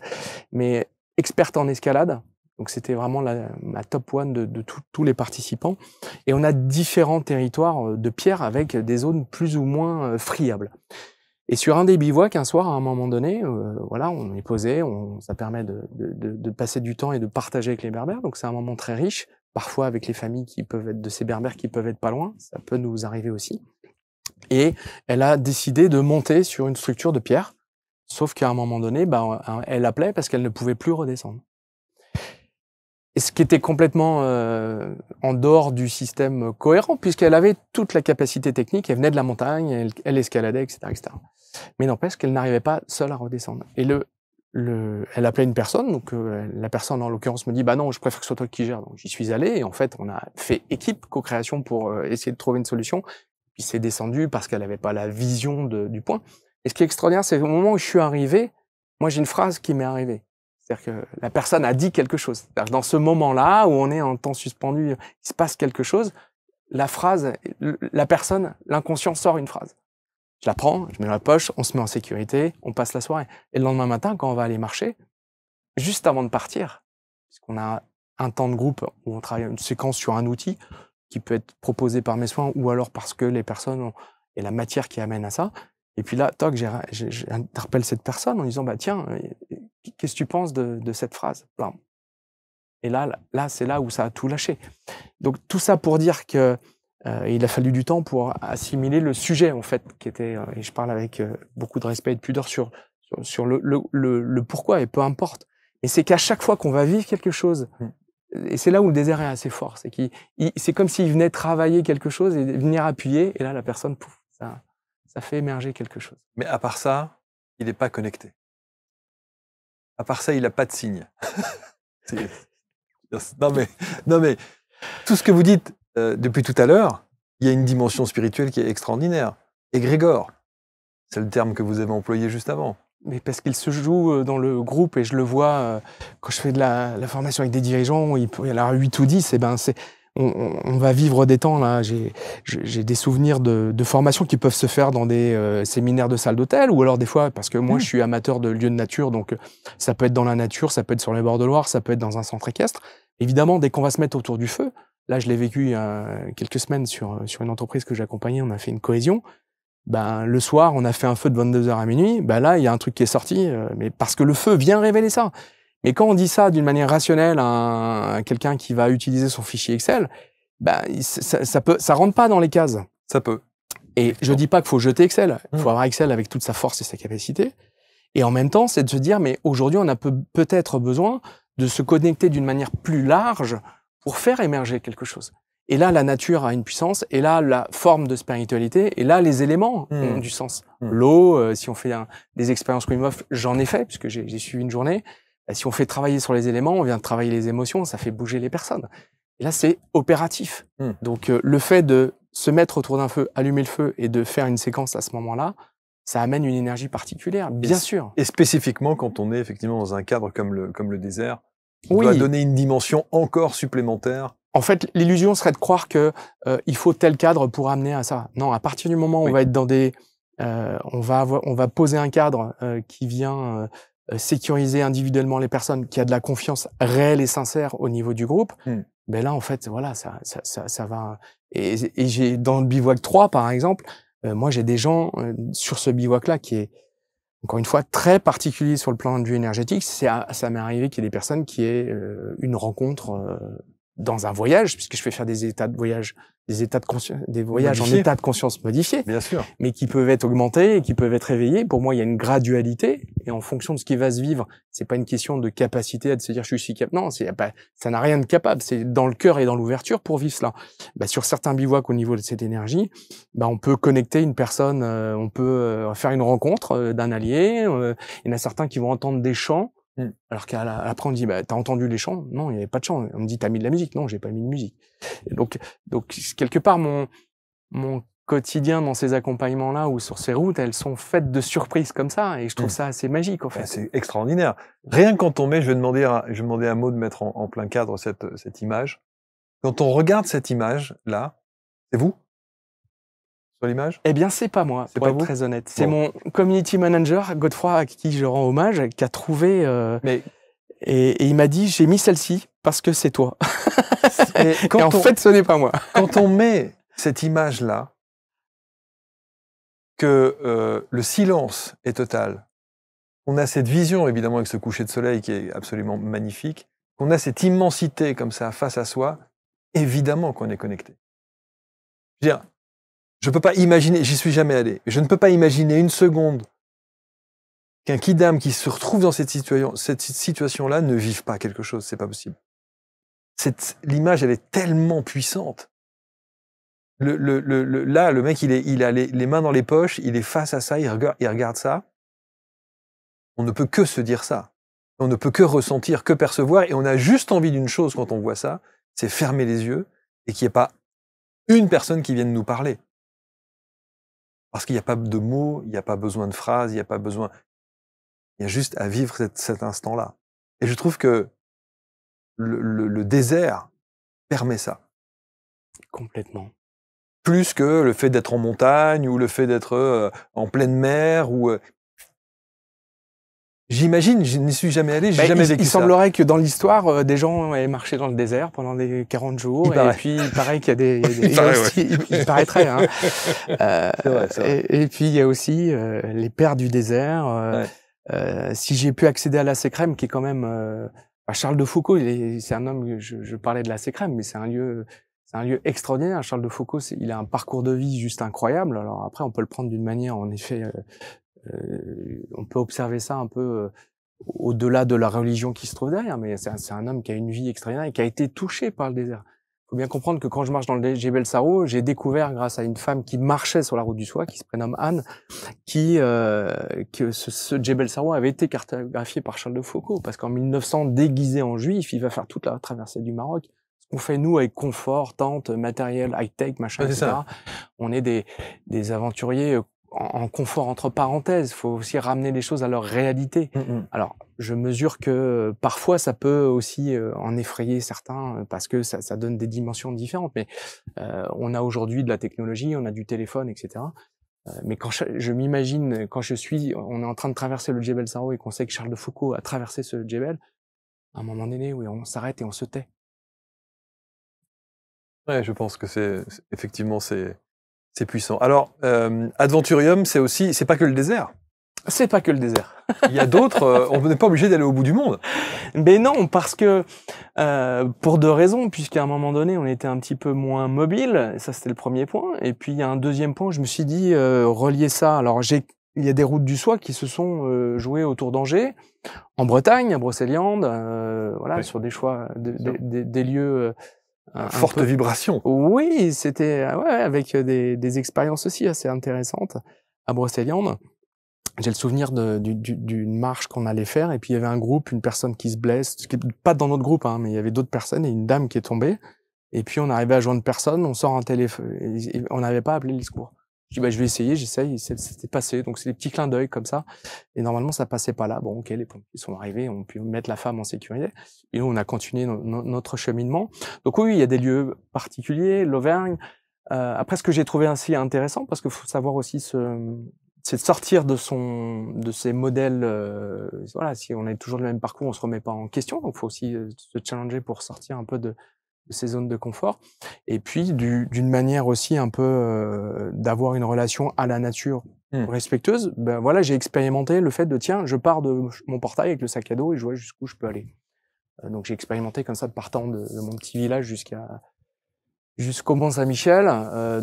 mais experte en escalade, Donc c'était vraiment ma top one de tous les participants. Et on a différents territoires de pierre avec des zones plus ou moins friables. Et sur un des bivouacs, un soir, à un moment donné, voilà, on est posé, ça permet de passer du temps et de partager avec les Berbères. Donc c'est un moment très riche, parfois avec les familles qui peuvent être de ces Berbères qui peuvent être pas loin, ça peut nous arriver aussi. Et elle a décidé de monter sur une structure de pierre, sauf qu'à un moment donné, elle appelait parce qu'elle ne pouvait plus redescendre. Et ce qui était complètement en dehors du système cohérent, puisqu'elle avait toute la capacité technique, elle venait de la montagne, elle escaladait, etc., etc. Mais n'empêche qu'elle n'arrivait pas seule à redescendre. Et elle appelait une personne, donc la personne en l'occurrence me dit « bah non, je préfère que ce soit toi qui gère ». Donc j'y suis allé, et en fait on a fait équipe, co-création pour essayer de trouver une solution. Puis c'est descendu parce qu'elle n'avait pas la vision du point. Et ce qui est extraordinaire, c'est qu'au moment où je suis arrivé, moi j'ai une phrase qui m'est arrivée. C'est-à-dire que la personne a dit quelque chose. C'est-à-dire que dans ce moment-là où on est en temps suspendu, il se passe quelque chose, la phrase, la personne, l'inconscient sort une phrase. Je la prends, je mets dans la poche, on se met en sécurité, on passe la soirée. Et le lendemain matin, quand on va aller marcher, juste avant de partir, puisqu'on a un temps de groupe où on travaille une séquence sur un outil qui peut être proposé par mes soins ou alors parce que les personnes ont, et la matière qui amène à ça. Et puis là, toc, j'interpelle cette personne en disant, bah tiens, qu'est-ce que tu penses de cette phrase? Et là, c'est là où ça a tout lâché. Donc tout ça pour dire que il a fallu du temps pour assimiler le sujet en fait, qui était, et je parle avec beaucoup de respect et de pudeur sur le pourquoi, et peu importe. Mais c'est qu'à chaque fois qu'on va vivre quelque chose, et c'est là où le désert est assez fort, c'est comme s'il venait travailler quelque chose et venir appuyer, et là la personne, pouf, ça fait émerger quelque chose. Mais à part ça, il n'est pas connecté. À part ça, il n'a pas de signe. Non mais, tout ce que vous dites depuis tout à l'heure, il y a une dimension spirituelle qui est extraordinaire. Égrégore, c'est le terme que vous avez employé juste avant. Mais parce qu'il se joue dans le groupe, et je le vois quand je fais de la formation avec des dirigeants, il y en a 8 ou 10, et on va vivre des temps là. J'ai des souvenirs de formations qui peuvent se faire dans des séminaires de salles d'hôtel, ou alors des fois, parce que moi je suis amateur de lieux de nature, donc ça peut être dans la nature, ça peut être sur les bords de Loire, ça peut être dans un centre équestre. Évidemment, dès qu'on va se mettre autour du feu, là je l'ai vécu il y a quelques semaines sur une entreprise que j'accompagnais, on a fait une cohésion. Le soir, on a fait un feu de 22h à minuit, là, il y a un truc qui est sorti, mais parce que le feu vient révéler ça. Mais quand on dit ça d'une manière rationnelle à quelqu'un qui va utiliser son fichier Excel, ça rentre pas dans les cases. Ça peut. Et je dis pas qu'il faut jeter Excel. Il faut avoir Excel avec toute sa force et sa capacité. Et en même temps, c'est de se dire, mais aujourd'hui, on a peut-être besoin de se connecter d'une manière plus large pour faire émerger quelque chose. Et là, la nature a une puissance, et là, la forme de spiritualité, et là, les éléments ont du sens. L'eau, si on fait des expériences Wim Hof, j'en ai fait, puisque j'ai suivi une journée. Si on fait travailler sur les éléments, on vient de travailler les émotions, ça fait bouger les personnes. Et là, c'est opératif. Donc, le fait de se mettre autour d'un feu, allumer le feu, et de faire une séquence à ce moment-là, ça amène une énergie particulière, bien sûr. Et spécifiquement, quand on est effectivement dans un cadre comme le désert, on doit donner une dimension encore supplémentaire. En fait, l'illusion serait de croire que il faut tel cadre pour amener à ça. Non, à partir du moment où on va être dans on va poser un cadre qui vient sécuriser individuellement les personnes, qui a de la confiance réelle et sincère au niveau du groupe. Là, en fait, voilà, ça va. Et j'ai dans le bivouac 3, par exemple, moi, j'ai des gens sur ce bivouac-là qui est, encore une fois, très particulier sur le plan de vue énergétique. Ça m'est arrivé qu'il y ait des personnes qui aient une rencontre dans un voyage, puisque je fais faire des états de voyage, des voyages en état de conscience modifié, bien sûr, mais qui peuvent être augmentés et qui peuvent être éveillés. Pour moi, il y a une gradualité, et en fonction de ce qui va se vivre, c'est pas une question de capacité à se dire je suis si capable. Non, ça n'a rien de capable. C'est dans le cœur et dans l'ouverture pour vivre cela. Sur certains bivouacs au niveau de cette énergie, on peut connecter une personne, on peut faire une rencontre d'un allié. Il y en a certains qui vont entendre des chants. Alors qu'après on dit t'as entendu les chants? Non, il n'y avait pas de chants. On me dit t'as mis de la musique? Non, j'ai pas mis de musique. Et donc quelque part mon quotidien dans ces accompagnements-là ou sur ces routes, elles sont faites de surprises comme ça, et je trouve ça assez magique en fait. C'est extraordinaire. Rien que quand on met, je vais demander à Maud de mettre en plein cadre cette image. Quand on regarde cette image là, c'est vous? Sur l'image? Eh bien, c'est pas moi, pour être très honnête. C'est mon community manager, Godefroy, à qui je rends hommage, qui a trouvé... Mais Et il m'a dit, j'ai mis celle-ci parce que c'est toi. Et en fait, ce n'est pas moi. Quand on met cette image-là, que le silence est total, on a cette vision, évidemment, avec ce coucher de soleil qui est absolument magnifique, qu'on a cette immensité comme ça face à soi, évidemment qu'on est connecté. Je veux dire, je ne peux pas imaginer, j'y suis jamais allé, je ne peux pas imaginer une seconde qu'un kidam qui se retrouve dans cette situation-là ne vive pas quelque chose, c'est pas possible. L'image, elle est tellement puissante. Là, le mec, il a les mains dans les poches, il est face à ça, il regarde ça. On ne peut que se dire ça. On ne peut que ressentir, que percevoir, et on a juste envie d'une chose quand on voit ça, c'est fermer les yeux et qu'il n'y ait pas une personne qui vienne nous parler. Parce qu'il n'y a pas de mots, il n'y a pas besoin de phrases, il n'y a pas besoin... Il y a juste à vivre cet instant-là. Et je trouve que le désert permet ça. Complètement. Plus que le fait d'être en montagne ou le fait d'être en pleine mer ou... J'imagine, je n'y suis jamais allé, j'ai jamais vécu ça. Il semblerait que dans l'histoire, des gens aient marché dans le désert pendant les 40 jours. Et puis, il paraît qu'il y a des... il paraîtrait. Hein. C'est vrai. Et puis, il y a aussi les pères du désert. Si j'ai pu accéder à la Sécrème, qui est quand même... Charles de Foucault, c'est un homme, je parlais de la Sécrème, mais c'est un lieu extraordinaire. Charles de Foucault, il a un parcours de vie juste incroyable. Alors après, on peut le prendre d'une manière, en effet... on peut observer ça un peu au-delà de la religion qui se trouve derrière, mais c'est un homme qui a une vie extraordinaire et qui a été touché par le désert. Il faut bien comprendre que quand je marche dans le Djebel Saro, j'ai découvert grâce à une femme qui marchait sur la route du Soie, qui se prénomme Anne, que ce Djebel Saro avait été cartographié par Charles de Foucault, parce qu'en 1900, déguisé en juif, il va faire toute la traversée du Maroc. Ce qu'on fait nous avec confort, tente, matériel, high-tech, machin, etc. Ça. On est des aventuriers en confort entre parenthèses. Il faut aussi ramener les choses à leur réalité. Alors, je mesure que parfois ça peut aussi en effrayer certains parce que ça donne des dimensions différentes. Mais on a aujourd'hui de la technologie, on a du téléphone, etc. Mais quand je m'imagine, quand on est en train de traverser le Djebel Saro et qu'on sait que Charles de Foucault a traversé ce Djebel, à un moment donné, oui, on s'arrête et on se tait. Ouais, je pense que effectivement c'est puissant. Alors, Adventurium, c'est pas que le désert. C'est pas que le désert. Il y a d'autres, on n'est pas obligé d'aller au bout du monde. Mais non, parce que, pour deux raisons, puisqu'à un moment donné, on était un petit peu moins mobile, ça c'était le premier point, et puis il y a un deuxième point, je me suis dit, relier ça, alors il y a des routes du Soie qui se sont jouées autour d'Angers, en Bretagne, à Brocéliande, voilà, oui. Sur des choix, des lieux... forte vibration. Oui, c'était avec des expériences aussi assez intéressantes à Brocéliande. J'ai le souvenir d'une marche qu'on allait faire et puis il y avait un groupe, une personne qui se blesse, pas dans notre groupe, hein, mais il y avait d'autres personnes et une dame qui est tombée. Et puis on arrivait à joindre personne, on sort un téléphone, et on n'avait pas appelé les secours. Je dis je vais essayer, j'essaye, c'était passé. Donc c'est des petits clins d'œil comme ça. Et normalement ça passait pas là. Bon ok, les pompiers sont arrivés, on pu mettre la femme en sécurité. Et nous on a continué notre cheminement. Donc oui, il y a des lieux particuliers, l'Auvergne. Après ce que j'ai trouvé ainsi intéressant, parce qu'il faut savoir aussi c'est de sortir de ces modèles. Voilà, si on a toujours le même parcours, on se remet pas en question. Donc il faut aussi se challenger pour sortir un peu de ces zones de confort, et puis d'une manière aussi un peu d'avoir une relation à la nature respectueuse. Ben voilà, j'ai expérimenté le fait de je pars de mon portail avec le sac à dos et je vois jusqu'où je peux aller. Donc j'ai expérimenté comme ça de partant de mon petit village jusqu'au Mont-Saint-Michel.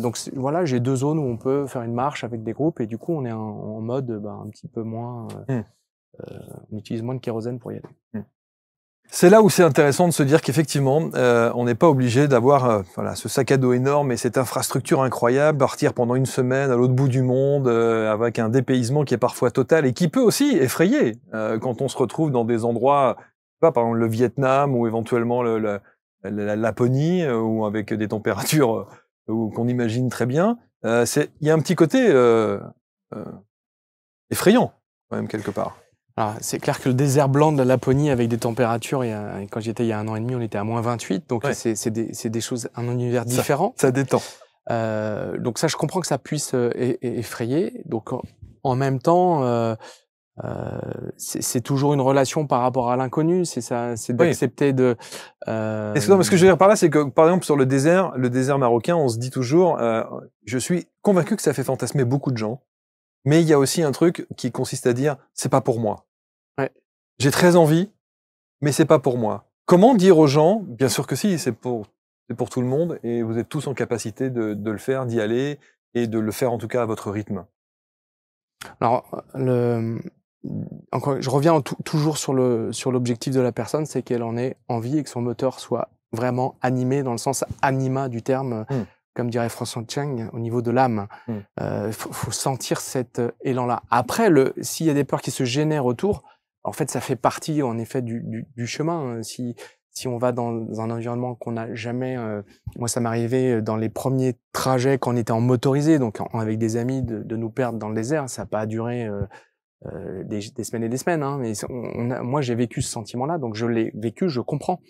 Donc voilà, j'ai 2 zones où on peut faire une marche avec des groupes et du coup on est en mode un petit peu moins, on utilise moins de kérosène pour y aller. C'est là où c'est intéressant de se dire qu'effectivement, on n'est pas obligé d'avoir ce sac à dos énorme et cette infrastructure incroyable, partir pendant une semaine à l'autre bout du monde, avec un dépaysement qui est parfois total et qui peut aussi effrayer quand on se retrouve dans des endroits, par exemple le Vietnam ou éventuellement la Laponie, ou avec des températures qu'on imagine très bien. Il y a un petit côté effrayant, quand même, quelque part. Alors, c'est clair que le désert blanc de la Laponie avec des températures, quand j'y étais il y a 1 an et demi, on était à moins 28, donc c'est des choses, un univers différent. Ça détend. Donc ça, je comprends que ça puisse effrayer. Donc en même temps, c'est toujours une relation par rapport à l'inconnu, c'est ça, c'est d'accepter de. Ce que je veux dire par là, c'est que par exemple sur le désert marocain, on se dit toujours, je suis convaincu que ça fait fantasmer beaucoup de gens, mais il y a aussi un truc qui consiste à dire, c'est pas pour moi. Ouais. J'ai très envie, mais c'est pas pour moi. Comment dire aux gens, bien sûr que si, c'est pour tout le monde, et vous êtes tous en capacité de le faire, d'y aller, et de le faire en tout cas à votre rythme. Alors, encore, je reviens toujours sur l'objectif de la personne, c'est qu'elle en ait envie et que son moteur soit vraiment animé dans le sens anima du terme, comme dirait François Cheng, au niveau de l'âme. Faut sentir cet élan-là. Après, s'il y a des peurs qui se génèrent autour, en fait, ça fait partie, en effet, du chemin. Si on va dans un environnement qu'on n'a jamais... moi, ça m'arrivait dans les premiers trajets quand on était en motorisé, donc avec des amis, de nous perdre dans le désert. Ça n'a pas duré des semaines et des semaines. Hein, mais moi, j'ai vécu ce sentiment-là, donc je l'ai vécu, je comprends.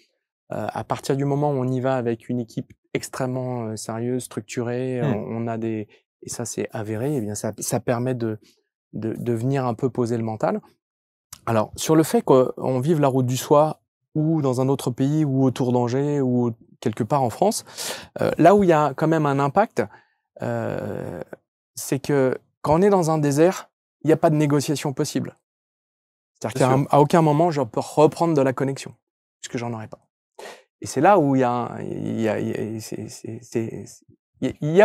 À partir du moment où on y va avec une équipe extrêmement sérieuse, structurée, on a et ça c'est avéré, et bien ça permet de venir un peu poser le mental. Alors, sur le fait qu'on vive la route du soir ou dans un autre pays ou autour d'Angers ou quelque part en France, là où il y a quand même un impact, c'est que quand on est dans un désert, il n'y a pas de négociation possible. C'est-à-dire qu'à aucun moment, je peux reprendre de la connexion, puisque j'en aurais pas. Et c'est là où il y a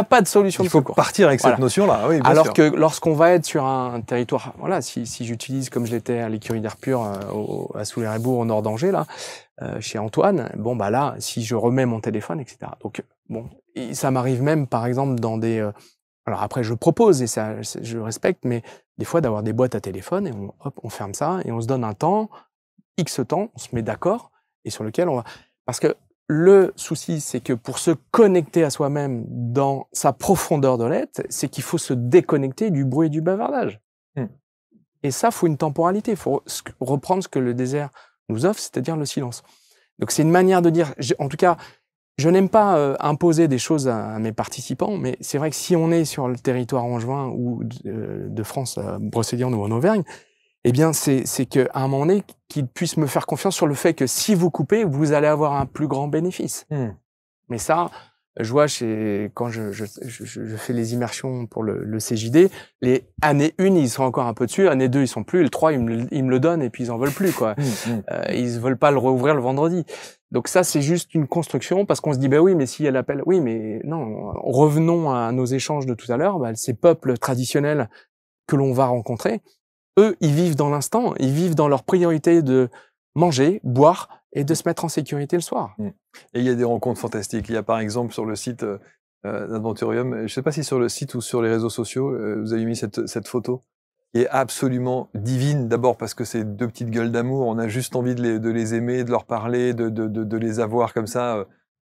pas de solution de secours. Il faut partir avec cette notion-là. Oui, bien Alors sûr. que lorsqu'on va être sur un territoire, voilà, si j'utilise comme je l'étais à l'écurie d'Air Pur à Soulé-Rébourg au nord d'Angers, là, chez Antoine, bon bah là, si je remets mon téléphone, etc. Donc bon, ça m'arrive même par exemple dans des, alors après je propose et ça je respecte, mais des fois d'avoir des boîtes à téléphone et on ferme ça et on se donne un temps, X temps, on se met d'accord et sur lequel on va, parce que le souci, c'est que pour se connecter à soi-même dans sa profondeur de l'être, c'est qu'il faut se déconnecter du bruit et du bavardage. Et ça, faut une temporalité. Il faut reprendre ce que le désert nous offre, c'est-à-dire le silence. Donc c'est une manière de dire, en tout cas, je n'aime pas imposer des choses à mes participants, mais c'est vrai que si on est sur le territoire angevin ou de France, brocéliande ou en Auvergne, eh bien, c'est qu'à un moment donné, qu'ils puissent me faire confiance sur le fait que si vous coupez, vous allez avoir un plus grand bénéfice. Mais ça, je vois quand je fais les immersions pour le CJD, les année 1, ils sont encore un peu dessus, année 2, ils sont plus, et le 3, ils me le donnent et puis ils en veulent plus, quoi. Ils veulent pas le rouvrir le vendredi. Donc ça, c'est juste une construction parce qu'on se dit, ben oui, mais s'il y a l'appel, oui, mais non, revenons à nos échanges de tout à l'heure, ces peuples traditionnels que l'on va rencontrer, eux, ils vivent dans l'instant, ils vivent dans leur priorité de manger, boire et de se mettre en sécurité le soir. Et il y a des rencontres fantastiques. Il y a par exemple sur le site d'Adventurium, je ne sais pas si sur le site ou sur les réseaux sociaux, vous avez mis cette photo qui est absolument divine. D'abord parce que c'est deux petites gueules d'amour, on a juste envie de les aimer, de leur parler, de les avoir comme ça,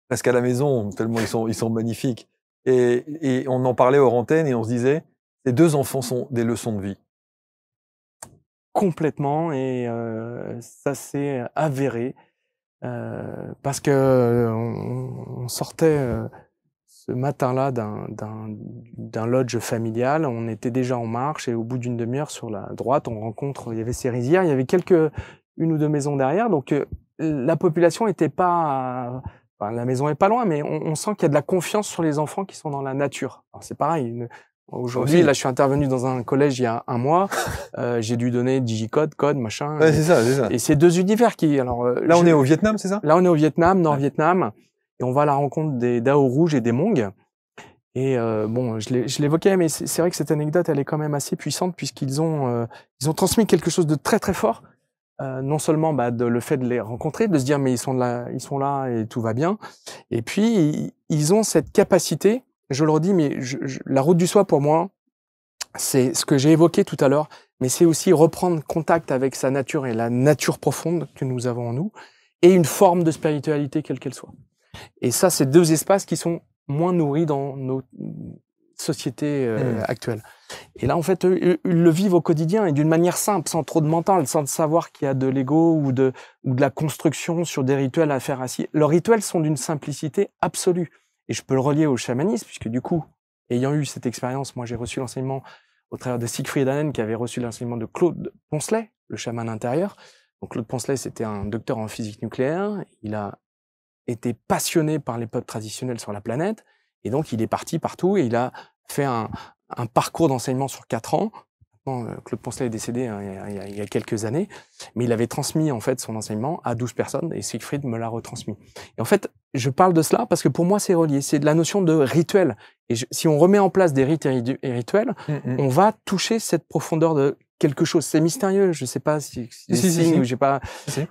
presque à la maison, tellement ils sont magnifiques. Et on en parlait hors antenne et on se disait, ces deux enfants sont des leçons de vie. Complètement, et ça s'est avéré parce que on sortait ce matin-là d'un lodge familial, on était déjà en marche et au bout d'une demi-heure sur la droite, on rencontre, il y avait ces rizières, il y avait une ou deux maisons derrière, donc la population était pas, enfin, la maison est pas loin, mais on sent qu'il y a de la confiance sur les enfants qui sont dans la nature. Alors c'est pareil. Aujourd'hui, là, je suis intervenu dans un collège il y a un mois. J'ai dû donner digicode, code, machin. Ouais, c'est ça. Et c'est deux univers qui. Alors là, on est au Vietnam, c'est ça? Là, on est au Vietnam, Nord-Vietnam, et on va à la rencontre des Dao rouges et des Hmong. Et bon, je l'évoquais, mais c'est vrai que cette anecdote, elle est quand même assez puissante puisqu'ils ont transmis quelque chose de très très fort. Non seulement de le fait de les rencontrer, de se dire mais ils sont là et tout va bien. Et puis ils ont cette capacité. Je le redis, mais la route du soi, pour moi, c'est ce que j'ai évoqué tout à l'heure, mais c'est aussi reprendre contact avec sa nature et la nature profonde que nous avons en nous, et une forme de spiritualité, quelle qu'elle soit. Et ça, c'est deux espaces qui sont moins nourris dans nos sociétés actuelles. Et là, en fait, eux, ils le vivent au quotidien, et d'une manière simple, sans trop de mental, sans savoir qu'il y a de l'ego ou de la construction sur des rituels à faire assis. Leurs rituels sont d'une simplicité absolue. Et je peux le relier au chamanisme, puisque du coup, ayant eu cette expérience, moi j'ai reçu l'enseignement au travers de Siegfried Anden, qui avait reçu l'enseignement de Claude Poncelet, le chaman intérieur. Donc Claude Poncelet, c'était un docteur en physique nucléaire. Il a été passionné par les peuples traditionnels sur la planète. Et donc, il est parti partout et il a fait un parcours d'enseignement sur 4 ans. Claude Poncelet est décédé il y a quelques années, mais il avait transmis en fait son enseignement à 12 personnes et Siegfried me l'a retransmis. Et en fait, je parle de cela parce que pour moi, c'est relié. C'est de la notion de rituel. Et si on remet en place des rites et rituels, on va toucher cette profondeur de quelque chose. C'est mystérieux. Je sais pas si ou j'ai pas.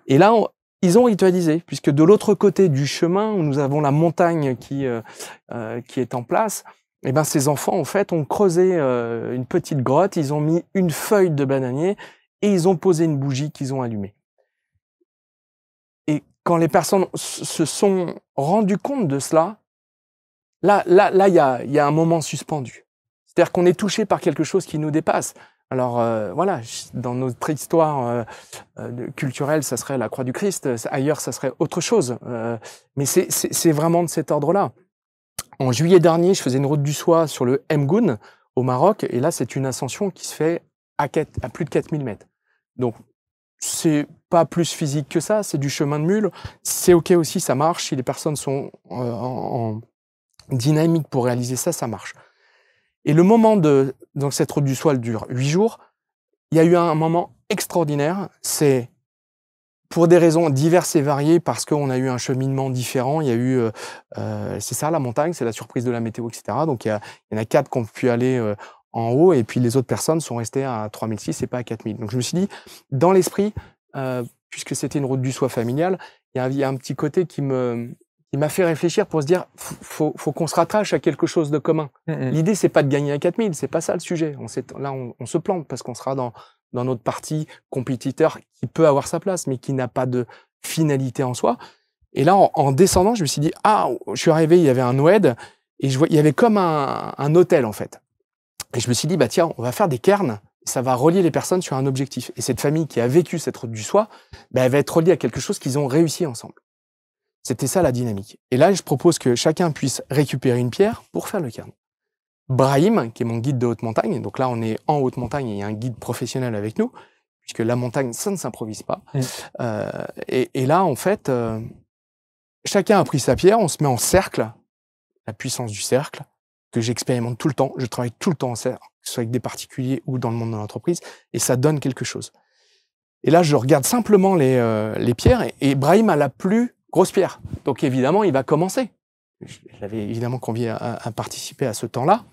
Et là, ils ont ritualisé, puisque de l'autre côté du chemin, où nous avons la montagne qui est en place, et ben ces enfants, en fait, ont creusé une petite grotte, ils ont mis une feuille de bananier et ils ont posé une bougie qu'ils ont allumée. Et quand les personnes se sont rendues compte de cela, là, il y a un moment suspendu. C'est-à-dire qu'on est touché par quelque chose qui nous dépasse. Alors voilà, dans notre histoire culturelle, ça serait la croix du Christ. Ailleurs, ça serait autre chose. Mais c'est vraiment de cet ordre-là. En juillet dernier, je faisais une route du soie sur le Mgoun au Maroc, et là, c'est une ascension qui se fait à plus de 4000 mètres. Donc, c'est pas plus physique que ça, c'est du chemin de mule. C'est OK aussi, ça marche. Si les personnes sont en dynamique pour réaliser ça, ça marche. Et le moment donc cette route du soie, elle dure 8 jours. Il y a eu un moment extraordinaire. C'est pour des raisons diverses et variées, parce qu'on a eu un cheminement différent. Il y a eu, c'est ça la montagne, c'est la surprise de la météo, etc. Donc il y en a 4 qui ont pu aller en haut, et puis les autres personnes sont restées à 3006 et pas à 4000. Donc je me suis dit, dans l'esprit, puisque c'était une route du soie familiale, il y a un petit côté qui m'a fait réfléchir pour se dire, faut qu'on se rattache à quelque chose de commun. L'idée, c'est pas de gagner à 4000, c'est pas ça le sujet. Là, on se plante parce qu'on sera dans notre partie compétiteur qui peut avoir sa place, mais qui n'a pas de finalité en soi. Et là, en descendant, je me suis dit, je suis arrivé, il y avait un oued, et il y avait comme un hôtel, en fait. Et je me suis dit, tiens, on va faire des cairns, ça va relier les personnes sur un objectif. Et cette famille qui a vécu cette route du soie, elle va être reliée à quelque chose qu'ils ont réussi ensemble. C'était ça la dynamique. Et là, je propose que chacun puisse récupérer une pierre pour faire le cairn. Brahim, qui est mon guide de haute montagne, donc là on est en haute montagne et il y a un guide professionnel avec nous, puisque la montagne, ça ne s'improvise pas. Et là, en fait, chacun a pris sa pierre, on se met en cercle, la puissance du cercle, que j'expérimente tout le temps, je travaille tout le temps en cercle, que ce soit avec des particuliers ou dans le monde de l'entreprise, et ça donne quelque chose. Et là, je regarde simplement les pierres, et Brahim a la plus grosse pierre. Donc évidemment, il va commencer. Je l'avais évidemment convié à participer à ce temps-là.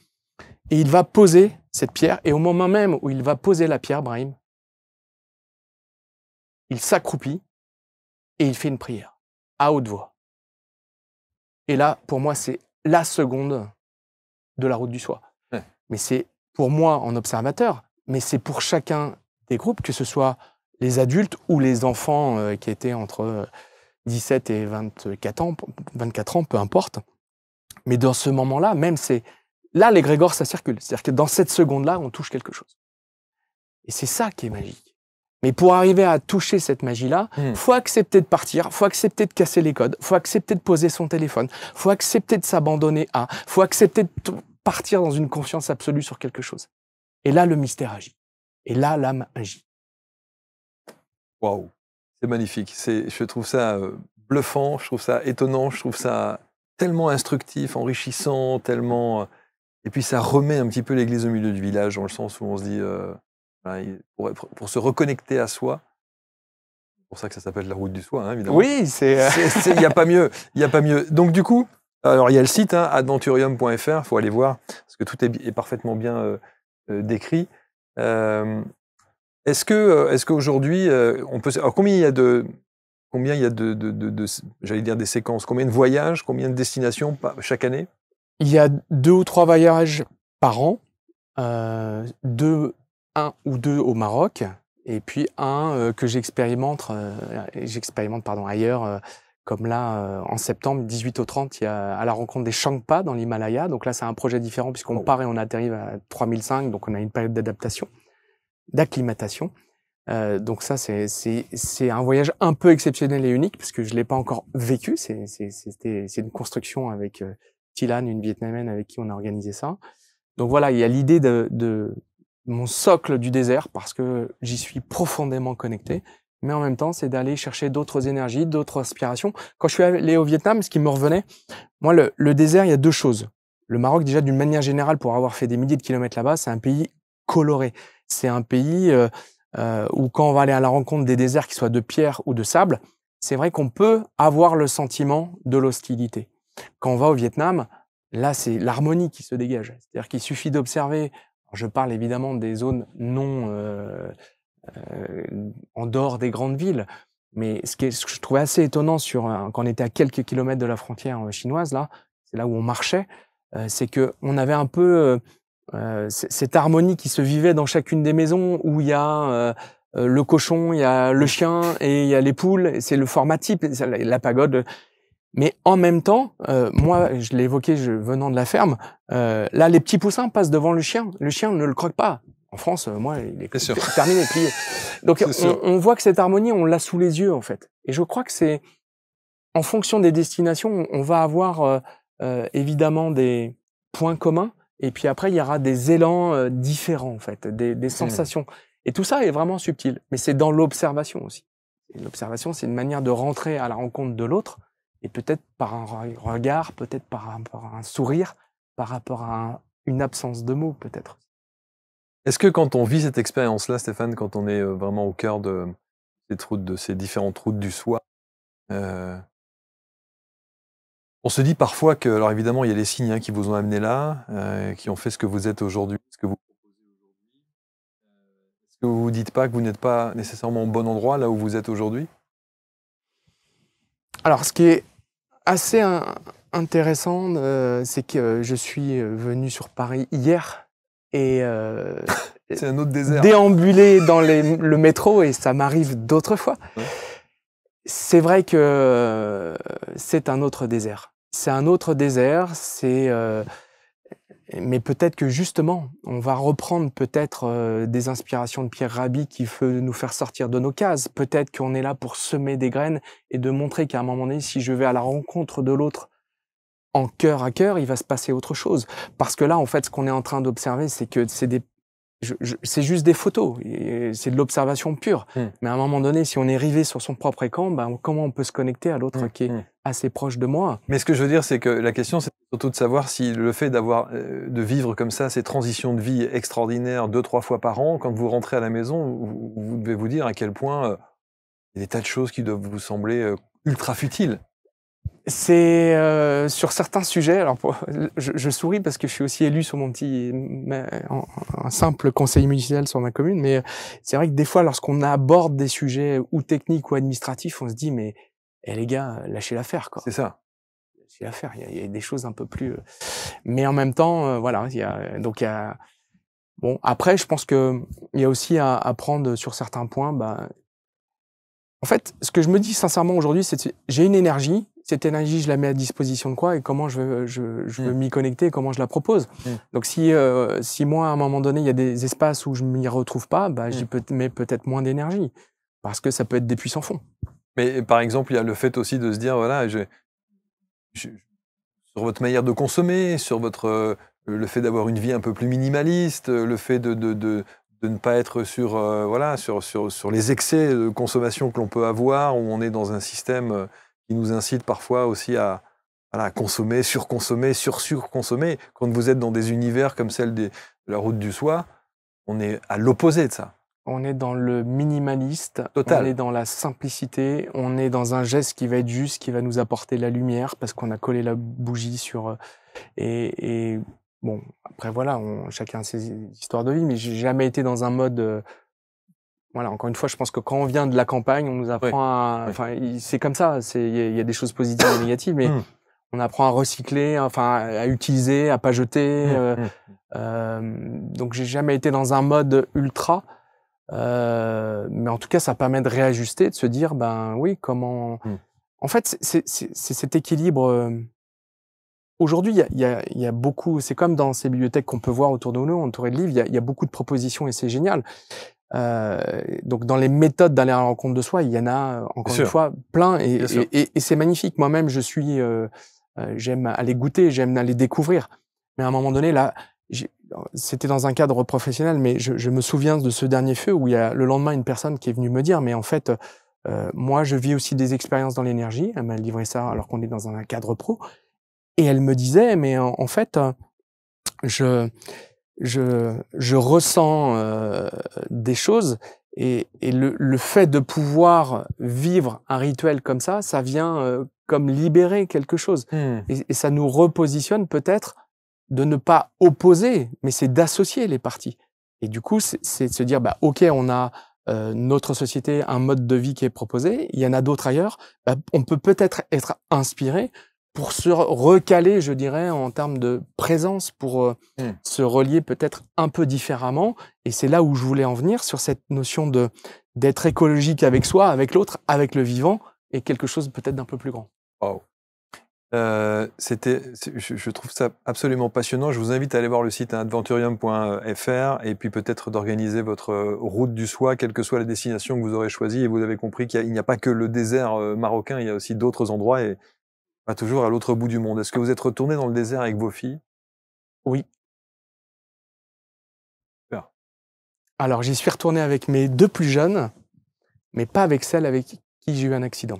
Et il va poser cette pierre, et au moment même où il va poser la pierre, Brahim, il s'accroupit et il fait une prière, à haute voix. Et là, pour moi, c'est la seconde de la route du soie. Ouais. Mais c'est pour moi en observateur, mais c'est pour chacun des groupes, que ce soit les adultes ou les enfants qui étaient entre 17 et 24 ans, peu importe. Mais dans ce moment-là, même là, l'égrégore, ça circule. C'est-à-dire que dans cette seconde-là, on touche quelque chose. Et c'est ça qui est magique. Mais pour arriver à toucher cette magie-là, faut accepter de partir, faut accepter de casser les codes, faut accepter de poser son téléphone, faut accepter de s'abandonner faut accepter de partir dans une confiance absolue sur quelque chose. Et là, le mystère agit. Et là, l'âme agit. Waouh, c'est magnifique. Je trouve ça bluffant, je trouve ça étonnant, je trouve ça tellement instructif, enrichissant, tellement... Et puis ça remet un petit peu l'église au milieu du village, dans le sens où on se dit, pour se reconnecter à soi, c'est pour ça que ça s'appelle la route du soie, évidemment. Oui, il n'y a pas mieux, il n'y a pas mieux. Donc du coup, alors il y a le site, adventurium.fr, il faut aller voir, parce que tout est parfaitement bien décrit. Est-ce qu'aujourd'hui, on peut... Alors combien il y a de j'allais dire des séquences, combien de voyages, combien de destinations chaque année? Il y a 2 ou 3 voyages par an, 1 ou 2 au Maroc, et puis un que j'expérimente ailleurs, comme là, en septembre, 18 au 30, il y a à la rencontre des Shangpa dans l'Himalaya. Donc là, c'est un projet différent puisqu'on part et on atterrit à 3005, donc on a une période d'adaptation, d'acclimatation. Donc ça, c'est un voyage un peu exceptionnel et unique parce que je l'ai pas encore vécu. C'est une construction avec Thilan, une Vietnamienne avec qui on a organisé ça. Donc voilà, il y a l'idée de mon socle du désert parce que j'y suis profondément connecté. Mais en même temps, c'est d'aller chercher d'autres énergies, d'autres inspirations. Quand je suis allé au Vietnam, ce qui me revenait, moi, le désert, il y a deux choses. Le Maroc, déjà, d'une manière générale, pour avoir fait des milliers de kilomètres là-bas, c'est un pays coloré. C'est un pays où quand on va aller à la rencontre des déserts, qu'ils soient de pierre ou de sable, c'est vrai qu'on peut avoir le sentiment de l'hostilité. Quand on va au Vietnam, là, c'est l'harmonie qui se dégage. C'est-à-dire qu'il suffit d'observer, je parle évidemment des zones non en dehors des grandes villes, mais ce que je trouvais assez étonnant quand on était à quelques kilomètres de la frontière chinoise, là, c'est là où on marchait, c'est que on avait un peu cette harmonie qui se vivait dans chacune des maisons où il y a le cochon, il y a le chien et il y a les poules. C'est le format type, la pagode. Mais en même temps, moi, je l'ai évoqué venant de la ferme, là, les petits poussins passent devant le chien. Le chien ne le croque pas. En France, moi, il est terminé, plié. Donc, on voit que cette harmonie, on l'a sous les yeux, en fait. Et je crois que c'est, en fonction des destinations, on va avoir évidemment des points communs. Et puis après, il y aura des élans différents, en fait, des sensations. Et tout ça est vraiment subtil. Mais c'est dans l'observation aussi. Et l'observation, c'est une manière de rentrer à la rencontre de l'autre. Et peut-être par un regard, peut-être par un sourire, par rapport à une absence de mots, peut-être. Est-ce que quand on vit cette expérience-là, Stéphane, quand on est vraiment au cœur de ces différentes routes du soi, on se dit parfois que, alors évidemment, il y a les signes qui vous ont amené là, qui ont fait ce que vous êtes aujourd'hui, ce que vous proposez aujourd'hui. Est-ce que vous vous dites pas que vous n'êtes pas nécessairement au bon endroit là où vous êtes aujourd'hui? Alors, ce qui est assez intéressant, c'est que je suis venu sur Paris hier et c'est un autre désert. Déambuler dans le métro, et ça m'arrive d'autres fois. Ouais. C'est vrai que c'est un autre désert. C'est un autre désert, mais peut-être que justement, on va reprendre peut-être des inspirations de Pierre Rabhi qui veut nous faire sortir de nos cases. Peut-être qu'on est là pour semer des graines et de montrer qu'à un moment donné, si je vais à la rencontre de l'autre en cœur à cœur, il va se passer autre chose. Parce que là, en fait, ce qu'on est en train d'observer, c'est que c'est juste des photos, c'est de l'observation pure. Mais à un moment donné, si on est rivé sur son propre écran, comment on peut se connecter à l'autre qui est assez proche de moi? Mais ce que je veux dire, c'est que la question, c'est surtout de savoir si le fait de vivre comme ça, ces transitions de vie extraordinaires 2-3 fois par an, quand vous rentrez à la maison, vous devez vous dire à quel point il y a des tas de choses qui doivent vous sembler ultra futiles. C'est sur certains sujets. Alors, je souris parce que je suis aussi élu sur un simple conseil municipal sur ma commune. Mais c'est vrai que des fois, lorsqu'on aborde des sujets ou techniques ou administratifs, on se dit mais les gars, lâchez l'affaire, quoi. C'est ça. Lâchez l'affaire. Il y a des choses un peu plus. Mais en même temps, voilà. Bon, après, je pense que il y a aussi à prendre sur certains points. En fait, ce que je me dis sincèrement aujourd'hui, c'est j'ai une énergie. Cette énergie, je la mets à disposition de quoi et comment je veux m'y connecter et comment je la propose. Donc, si moi, à un moment donné, il y a des espaces où je m'y retrouve pas, j'y mets peut-être moins d'énergie parce que ça peut être des puits sans fond. Mais par exemple, il y a le fait aussi de se dire, voilà, sur votre manière de consommer, sur le fait d'avoir une vie un peu plus minimaliste, le fait de ne pas être sur les excès de consommation que l'on peut avoir, où on est dans un système qui nous incite parfois aussi à consommer, surconsommer, surconsommer. Quand vous êtes dans des univers comme celle de la route du soi, on est à l'opposé de ça. On est dans le minimaliste, total. On est dans la simplicité, on est dans un geste qui va être juste, qui va nous apporter la lumière parce qu'on a collé la bougie sur... Et bon, après voilà, chacun a ses histoires de vie, mais j'ai jamais été dans un mode... Voilà, encore une fois, je pense que quand on vient de la campagne, on nous apprend enfin, c'est comme ça, il y a des choses positives et négatives, mais on apprend à recycler, enfin, à utiliser, à pas jeter. Donc, j'ai jamais été dans un mode ultra, mais en tout cas, ça permet de réajuster, de se dire, oui, comment... En fait, c'est cet équilibre... Aujourd'hui, il y a beaucoup... C'est comme dans ces bibliothèques qu'on peut voir autour de nous, entourées de livres, il y a beaucoup de propositions et c'est génial. Donc dans les méthodes d'aller à la rencontre de soi, il y en a encore une fois plein et c'est magnifique. Moi-même, j'aime aller goûter, j'aime aller découvrir. Mais à un moment donné, là, c'était dans un cadre professionnel, mais je me souviens de ce dernier feu où il y a le lendemain une personne qui est venue me dire, mais en fait, moi, je vis aussi des expériences dans l'énergie. Elle m'a livré ça alors qu'on est dans un cadre pro. Et elle me disait, mais en fait, je ressens des choses et le fait de pouvoir vivre un rituel comme ça vient comme libérer quelque chose. Et ça nous repositionne peut-être de ne pas opposer, mais c'est d'associer les parties. Et du coup, c'est de se dire, bah, OK, on a notre société, un mode de vie qui est proposé, il y en a d'autres ailleurs, bah, on peut peut-être être inspiré pour se recaler, je dirais, en termes de présence, pour se relier peut-être un peu différemment. Et c'est là où je voulais en venir, sur cette notion d'être écologique avec soi, avec l'autre, avec le vivant, et quelque chose peut-être d'un peu plus grand. Wow. Je trouve ça absolument passionnant. Je vous invite à aller voir le site adventurium.fr et puis peut-être d'organiser votre route du soi, quelle que soit la destination que vous aurez choisie. Et vous avez compris qu'il n'y a pas que le désert marocain, il y a aussi d'autres endroits et pas toujours à l'autre bout du monde. Est-ce que vous êtes retourné dans le désert avec vos filles? Oui. Super. Alors, j'y suis retourné avec mes 2 plus jeunes, mais pas avec celle avec qui j'ai eu un accident.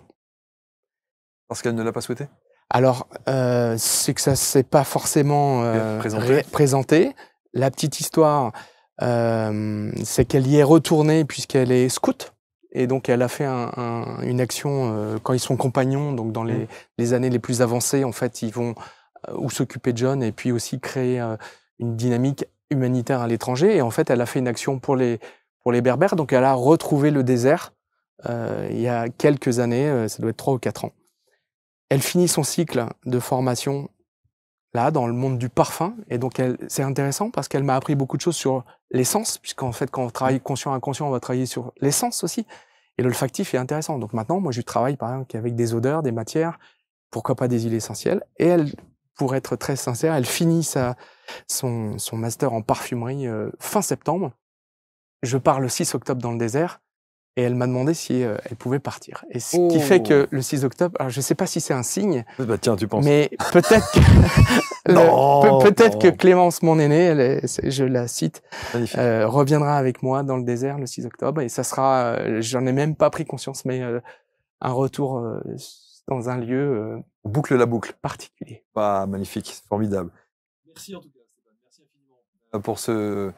Parce qu'elle ne l'a pas souhaité? Alors, c'est que ça s'est pas forcément présenté. La petite histoire, c'est qu'elle y est retournée puisqu'elle est scout. Et donc, elle a fait une action quand ils sont compagnons, donc dans les années les plus avancées, en fait, ils vont ou s'occuper de jeunes et puis aussi créer une dynamique humanitaire à l'étranger. Et en fait, elle a fait une action pour les Berbères. Donc, elle a retrouvé le désert il y a quelques années, ça doit être 3 ou 4 ans. Elle finit son cycle de formation là, dans le monde du parfum. Et donc, c'est intéressant parce qu'elle m'a appris beaucoup de choses sur l'essence, puisqu'en fait, quand on travaille conscient-inconscient, on va travailler sur l'essence aussi. Et l'olfactif est intéressant. Donc maintenant, moi, je travaille par exemple avec des odeurs, des matières, pourquoi pas des huiles essentielles. Et elle, pour être très sincère, elle finit son master en parfumerie fin septembre. Je pars le 6 octobre dans le désert. Et elle m'a demandé si elle pouvait partir. Et ce qui fait que le 6 octobre, alors je ne sais pas si c'est un signe, bah tiens, tu penses. mais peut-être que Clémence, mon aînée, je la cite, reviendra avec moi dans le désert le 6 octobre. Et ça sera, j'en ai même pas pris conscience, mais un retour dans un lieu boucle la boucle particulier. Ah, magnifique, formidable. Merci en tout cas, Stéphane. Merci infiniment. Pour ce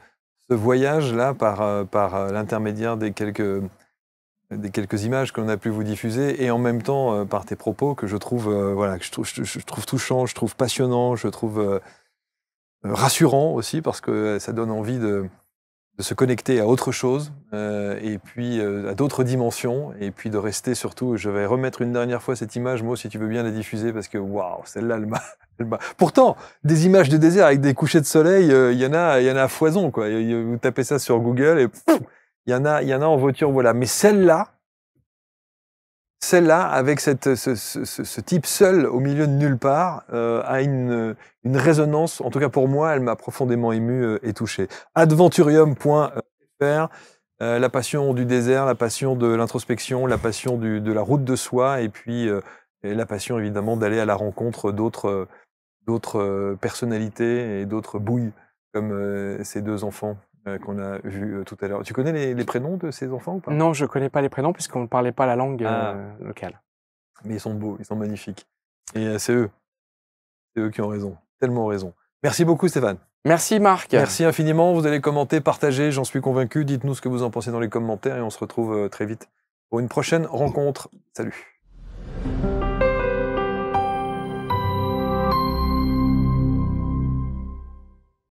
voyage-là, par l'intermédiaire des quelques images qu'on a pu vous diffuser, et en même temps par tes propos que je trouve, je trouve touchant, je trouve passionnant, je trouve rassurant aussi, parce que ça donne envie de se connecter à autre chose, et puis à d'autres dimensions, et puis de rester surtout. Je vais remettre une dernière fois cette image, moi, si tu veux bien la diffuser, parce que waouh, celle-là, elle m'a... Pourtant, des images de désert avec des couchers de soleil, il y en a à foison, quoi. Vous tapez ça sur Google et il y en a en voiture, voilà. Mais celle-là, avec ce type seul au milieu de nulle part, a une résonance. En tout cas pour moi, elle m'a profondément ému et touché. Adventurium.fr, la passion du désert, la passion de l'introspection, la passion de la route de soi, et puis la passion évidemment d'aller à la rencontre d'autres personnalités et d'autres bouilles, comme ces 2 enfants qu'on a vus tout à l'heure. Tu connais les prénoms de ces enfants ou pas? Non, je connais pas les prénoms puisqu'on ne parlait pas la langue locale. Mais ils sont beaux, ils sont magnifiques. Et c'est eux qui ont raison, tellement raison. Merci beaucoup Stéphane. Merci Marc. Merci infiniment, vous allez commenter, partager, j'en suis convaincu. Dites-nous ce que vous en pensez dans les commentaires et on se retrouve très vite pour une prochaine rencontre. Salut.